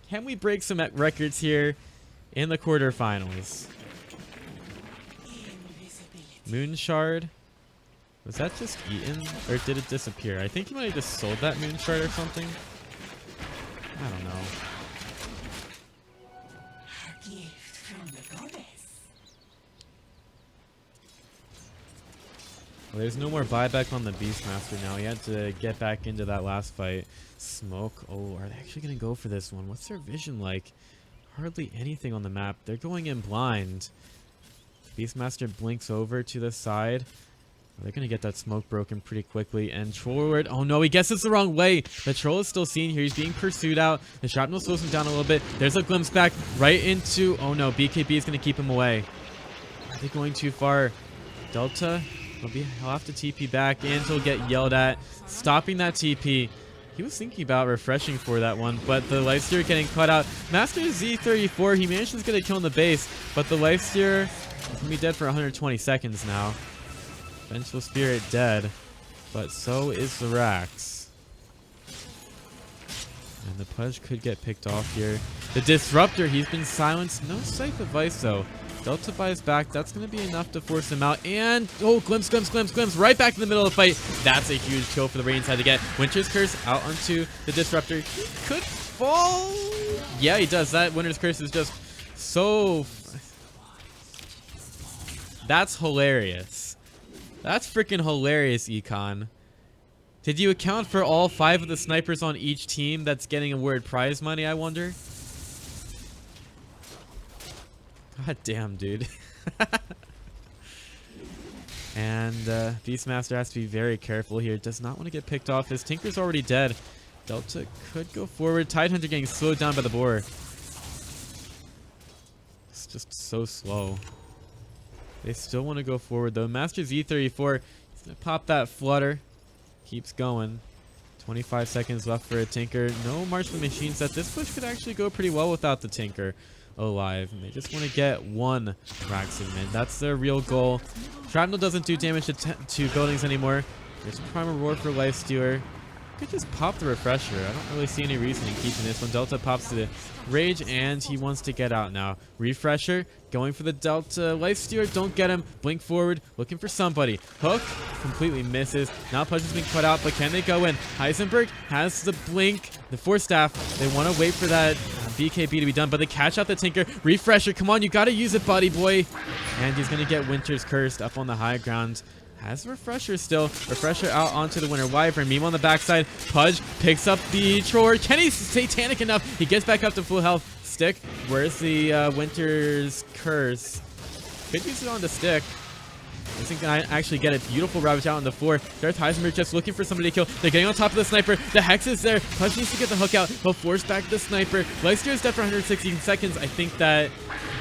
Can we break some records here in the quarterfinals? Moon Shard. Was that just eaten, or did it disappear? I think he might have just sold that Moon Shard or something. I don't know. A gift from the goddess. Well, there's no more buyback on the Beastmaster now. He had to get back into that last fight. Smoke. Oh, are they actually going to go for this one? What's their vision like? Hardly anything on the map. They're going in blind. Beastmaster blinks over to the side. They're going to get that smoke broken pretty quickly. And Trollward, oh no, he guesses the wrong way. The Troll is still seen here. He's being pursued out. The Shrapnel slows him down a little bit. There's a glimpse back right into, oh no, BKB is going to keep him away. Are they going too far? Delta, he'll have to TP back and he'll get yelled at. Stopping that TP. He was thinking about refreshing for that one, but the Lifesteer getting cut out. Master Z34, he manages to get a kill in the base, but the Lifesteer is going to be dead for 120 seconds now. Vengeful Spirit dead, but so is the Rax. And the Pudge could get picked off here. The Disruptor, he's been silenced. No Scythe of Ice though. Delta buys back. That's going to be enough to force him out. And, oh, glimpse. Right back in the middle of the fight. That's a huge kill for the Radiant side to get. Winter's Curse out onto the Disruptor. He could fall. Yeah, he does. That Winter's Curse is just so That's hilarious. That's freaking hilarious, Econ. Did you account for all 5 of the snipers on each team that's getting awarded prize money, I wonder? God damn, dude. And Beastmaster has to be very careful here. Does not want to get picked off. His Tinker's already dead. Delta could go forward. Tidehunter getting slowed down by the boar. It's just so slow. They still want to go forward though. Master Z34, he's going to pop that flutter. Keeps going. 25 seconds left for a Tinker. No marksman machine set. This push could actually go pretty well without the Tinker alive. And they just want to get 1 rack segment. That's their real goal. Shrapnel doesn't do damage to buildings anymore. There's Primal Roar for Lifestealer. Could just pop the refresher. I don't really see any reason in keeping this one. Delta pops to the rage and he wants to get out now. Refresher going for the Delta. Lifestealer, don't get him. Blink forward, looking for somebody. Hook completely misses. Now Pudge is being cut out, but can they go in? Heisenberg has the blink. The Force Staff, they want to wait for that BKB to be done, but they catch out the Tinker. Refresher, come on, you got to use it, buddy boy. And he's going to get Winter's Cursed up on the high ground. Has the Refresher still. Refresher out onto the Winter Wyvern. Meanwhile on the backside, Pudge picks up the Troller. Can he satanic enough? He gets back up to full health. Stick, where's the Winter's Curse? Could use it on the Stick. This thing can actually get a beautiful ravage out on the floor. Darth Heisenberg just looking for somebody to kill. They're getting on top of the sniper. The Hex is there. Pudge needs to get the hook out. He'll force back the sniper. Lifestealer is dead for 116 seconds. I think that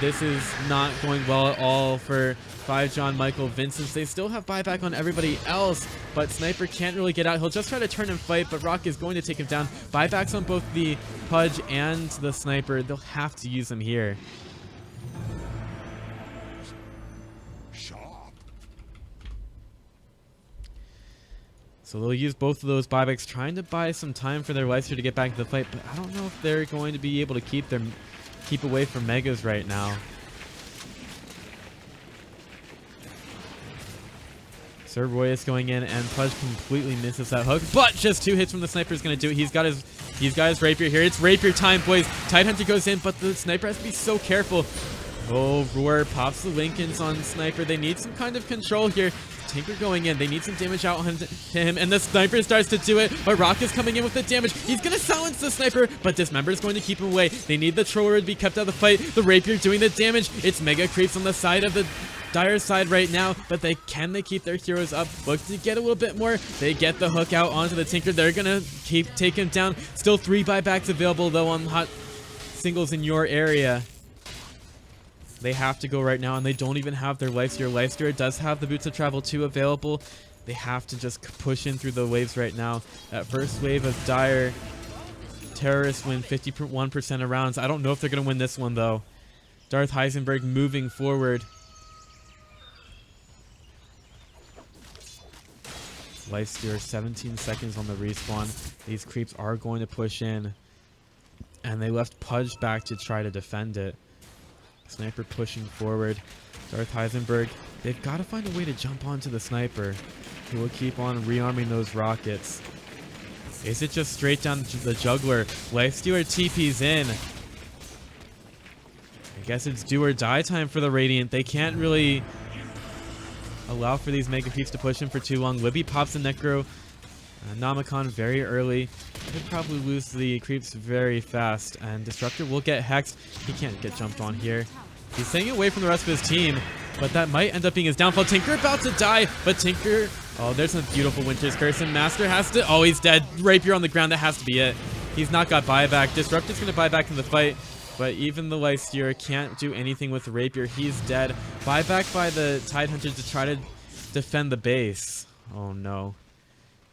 this is not going well at all for 5 John Michael Vincents. They still have buyback on everybody else, but Sniper can't really get out. He'll just try to turn and fight, but Rock is going to take him down. Buybacks on both the Pudge and the Sniper. They'll have to use them here. So they'll use both of those buybacks, trying to buy some time for their Lifestealer to get back to the fight, but I don't know if they're going to be able to keep away from Megas right now. Sir Royus going in, and Pudge completely misses that hook, but just 2 hits from the Sniper is going to do it. He's got his Rapier here. It's Rapier time, boys. Tidehunter goes in, but the Sniper has to be so careful. Oh, Roar pops the Lincolns on Sniper. They need some kind of control here. Tinker going in. They need some damage out on to him, and the Sniper starts to do it, but Rock is coming in with the damage. He's going to silence the Sniper, but Dismember is going to keep him away. They need the Troller to be kept out of the fight. The Rapier doing the damage. It's Mega Creeps on the side of the Dire side right now, but they keep their heroes up. Look to get a little bit more. They get the hook out onto the Tinker. They're going to take him down. Still 3 buybacks available, though, on hot singles in your area. They have to go right now, and they don't even have their Lifestealer. Lifestealer does have the Boots of Travel 2 available. They have to just push in through the waves right now. That first wave of Dire, Terrorists win 51% of rounds. I don't know if they're going to win this one, though. Darth Heisenberg moving forward. Lifestealer 17 seconds on the respawn. These creeps are going to push in, and they left Pudge back to try to defend it. Sniper pushing forward. Darth Heisenberg, they've got to find a way to jump onto the Sniper. He will keep on rearming those rockets. Is it just straight down the Juggler? Lifestealer TP's in. I guess it's do or die time for the Radiant. They can't really allow for these Mega Creeps to push in for too long. Libby pops the Necro. Namicon very early. Could probably lose the creeps very fast, and Disruptor will get hexed. He can't get jumped on here. He's staying away from the rest of his team, but that might end up being his downfall. Tinker about to die, but Tinker... Oh, there's some beautiful Winter's Curse, and Master has to... Oh, he's dead. Rapier on the ground. That has to be it. He's not got buyback. Disruptor's going to buy back in the fight, but even the Lifestealer can't do anything with the Rapier. He's dead. Buyback by the Tidehunter to try to defend the base. Oh, no.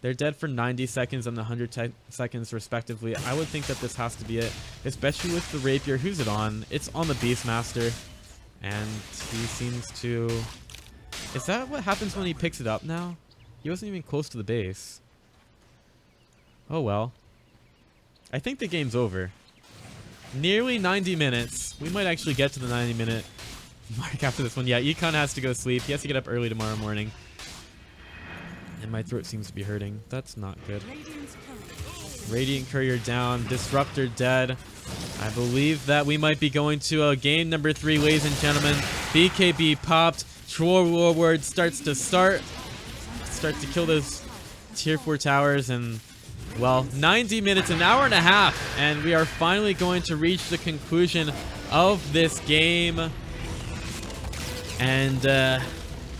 They're dead for 90 seconds and 100 seconds respectively. I would think that this has to be it, especially with the Rapier. Who's it on? It's on the Beastmaster, and he seems to... Is that what happens when he picks it up now? He wasn't even close to the base. Oh well. I think the game's over. Nearly 90 minutes. We might actually get to the 90-minute mark after this one. Yeah, Econ has to go sleep. He has to get up early tomorrow morning. And my throat seems to be hurting. That's not good. Radiant Courier down. Disruptor dead. I believe that we might be going to game number 3, ladies and gentlemen. BKB popped. Troll Warlord starts to kill those tier 4 towers, and well, 90 minutes, an hour and a half, and we are finally going to reach the conclusion of this game. And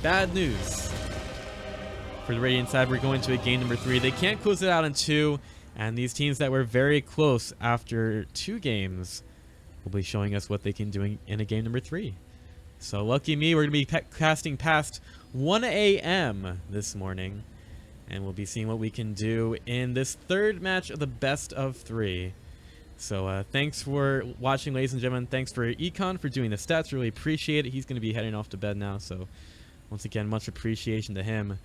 bad news for the Radiant side. We're going to a game number 3. They can't close it out in 2, and these teams that were very close after 2 games will be showing us what they can do in a game number 3. So lucky me, we're going to be casting past 1 a.m. this morning, and we'll be seeing what we can do in this 3rd match of the best of 3. So thanks for watching, ladies and gentlemen. Thanks for Econ for doing the stats. Really appreciate it. He's going to be heading off to bed now, so once again, much appreciation to him.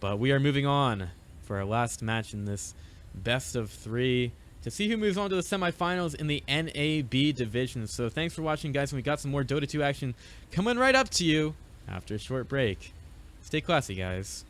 But we are moving on for our last match in this best of 3 to see who moves on to the semifinals in the NAB division. So thanks for watching, guys, and we got some more Dota 2 action coming right up to you after a short break. Stay classy, guys.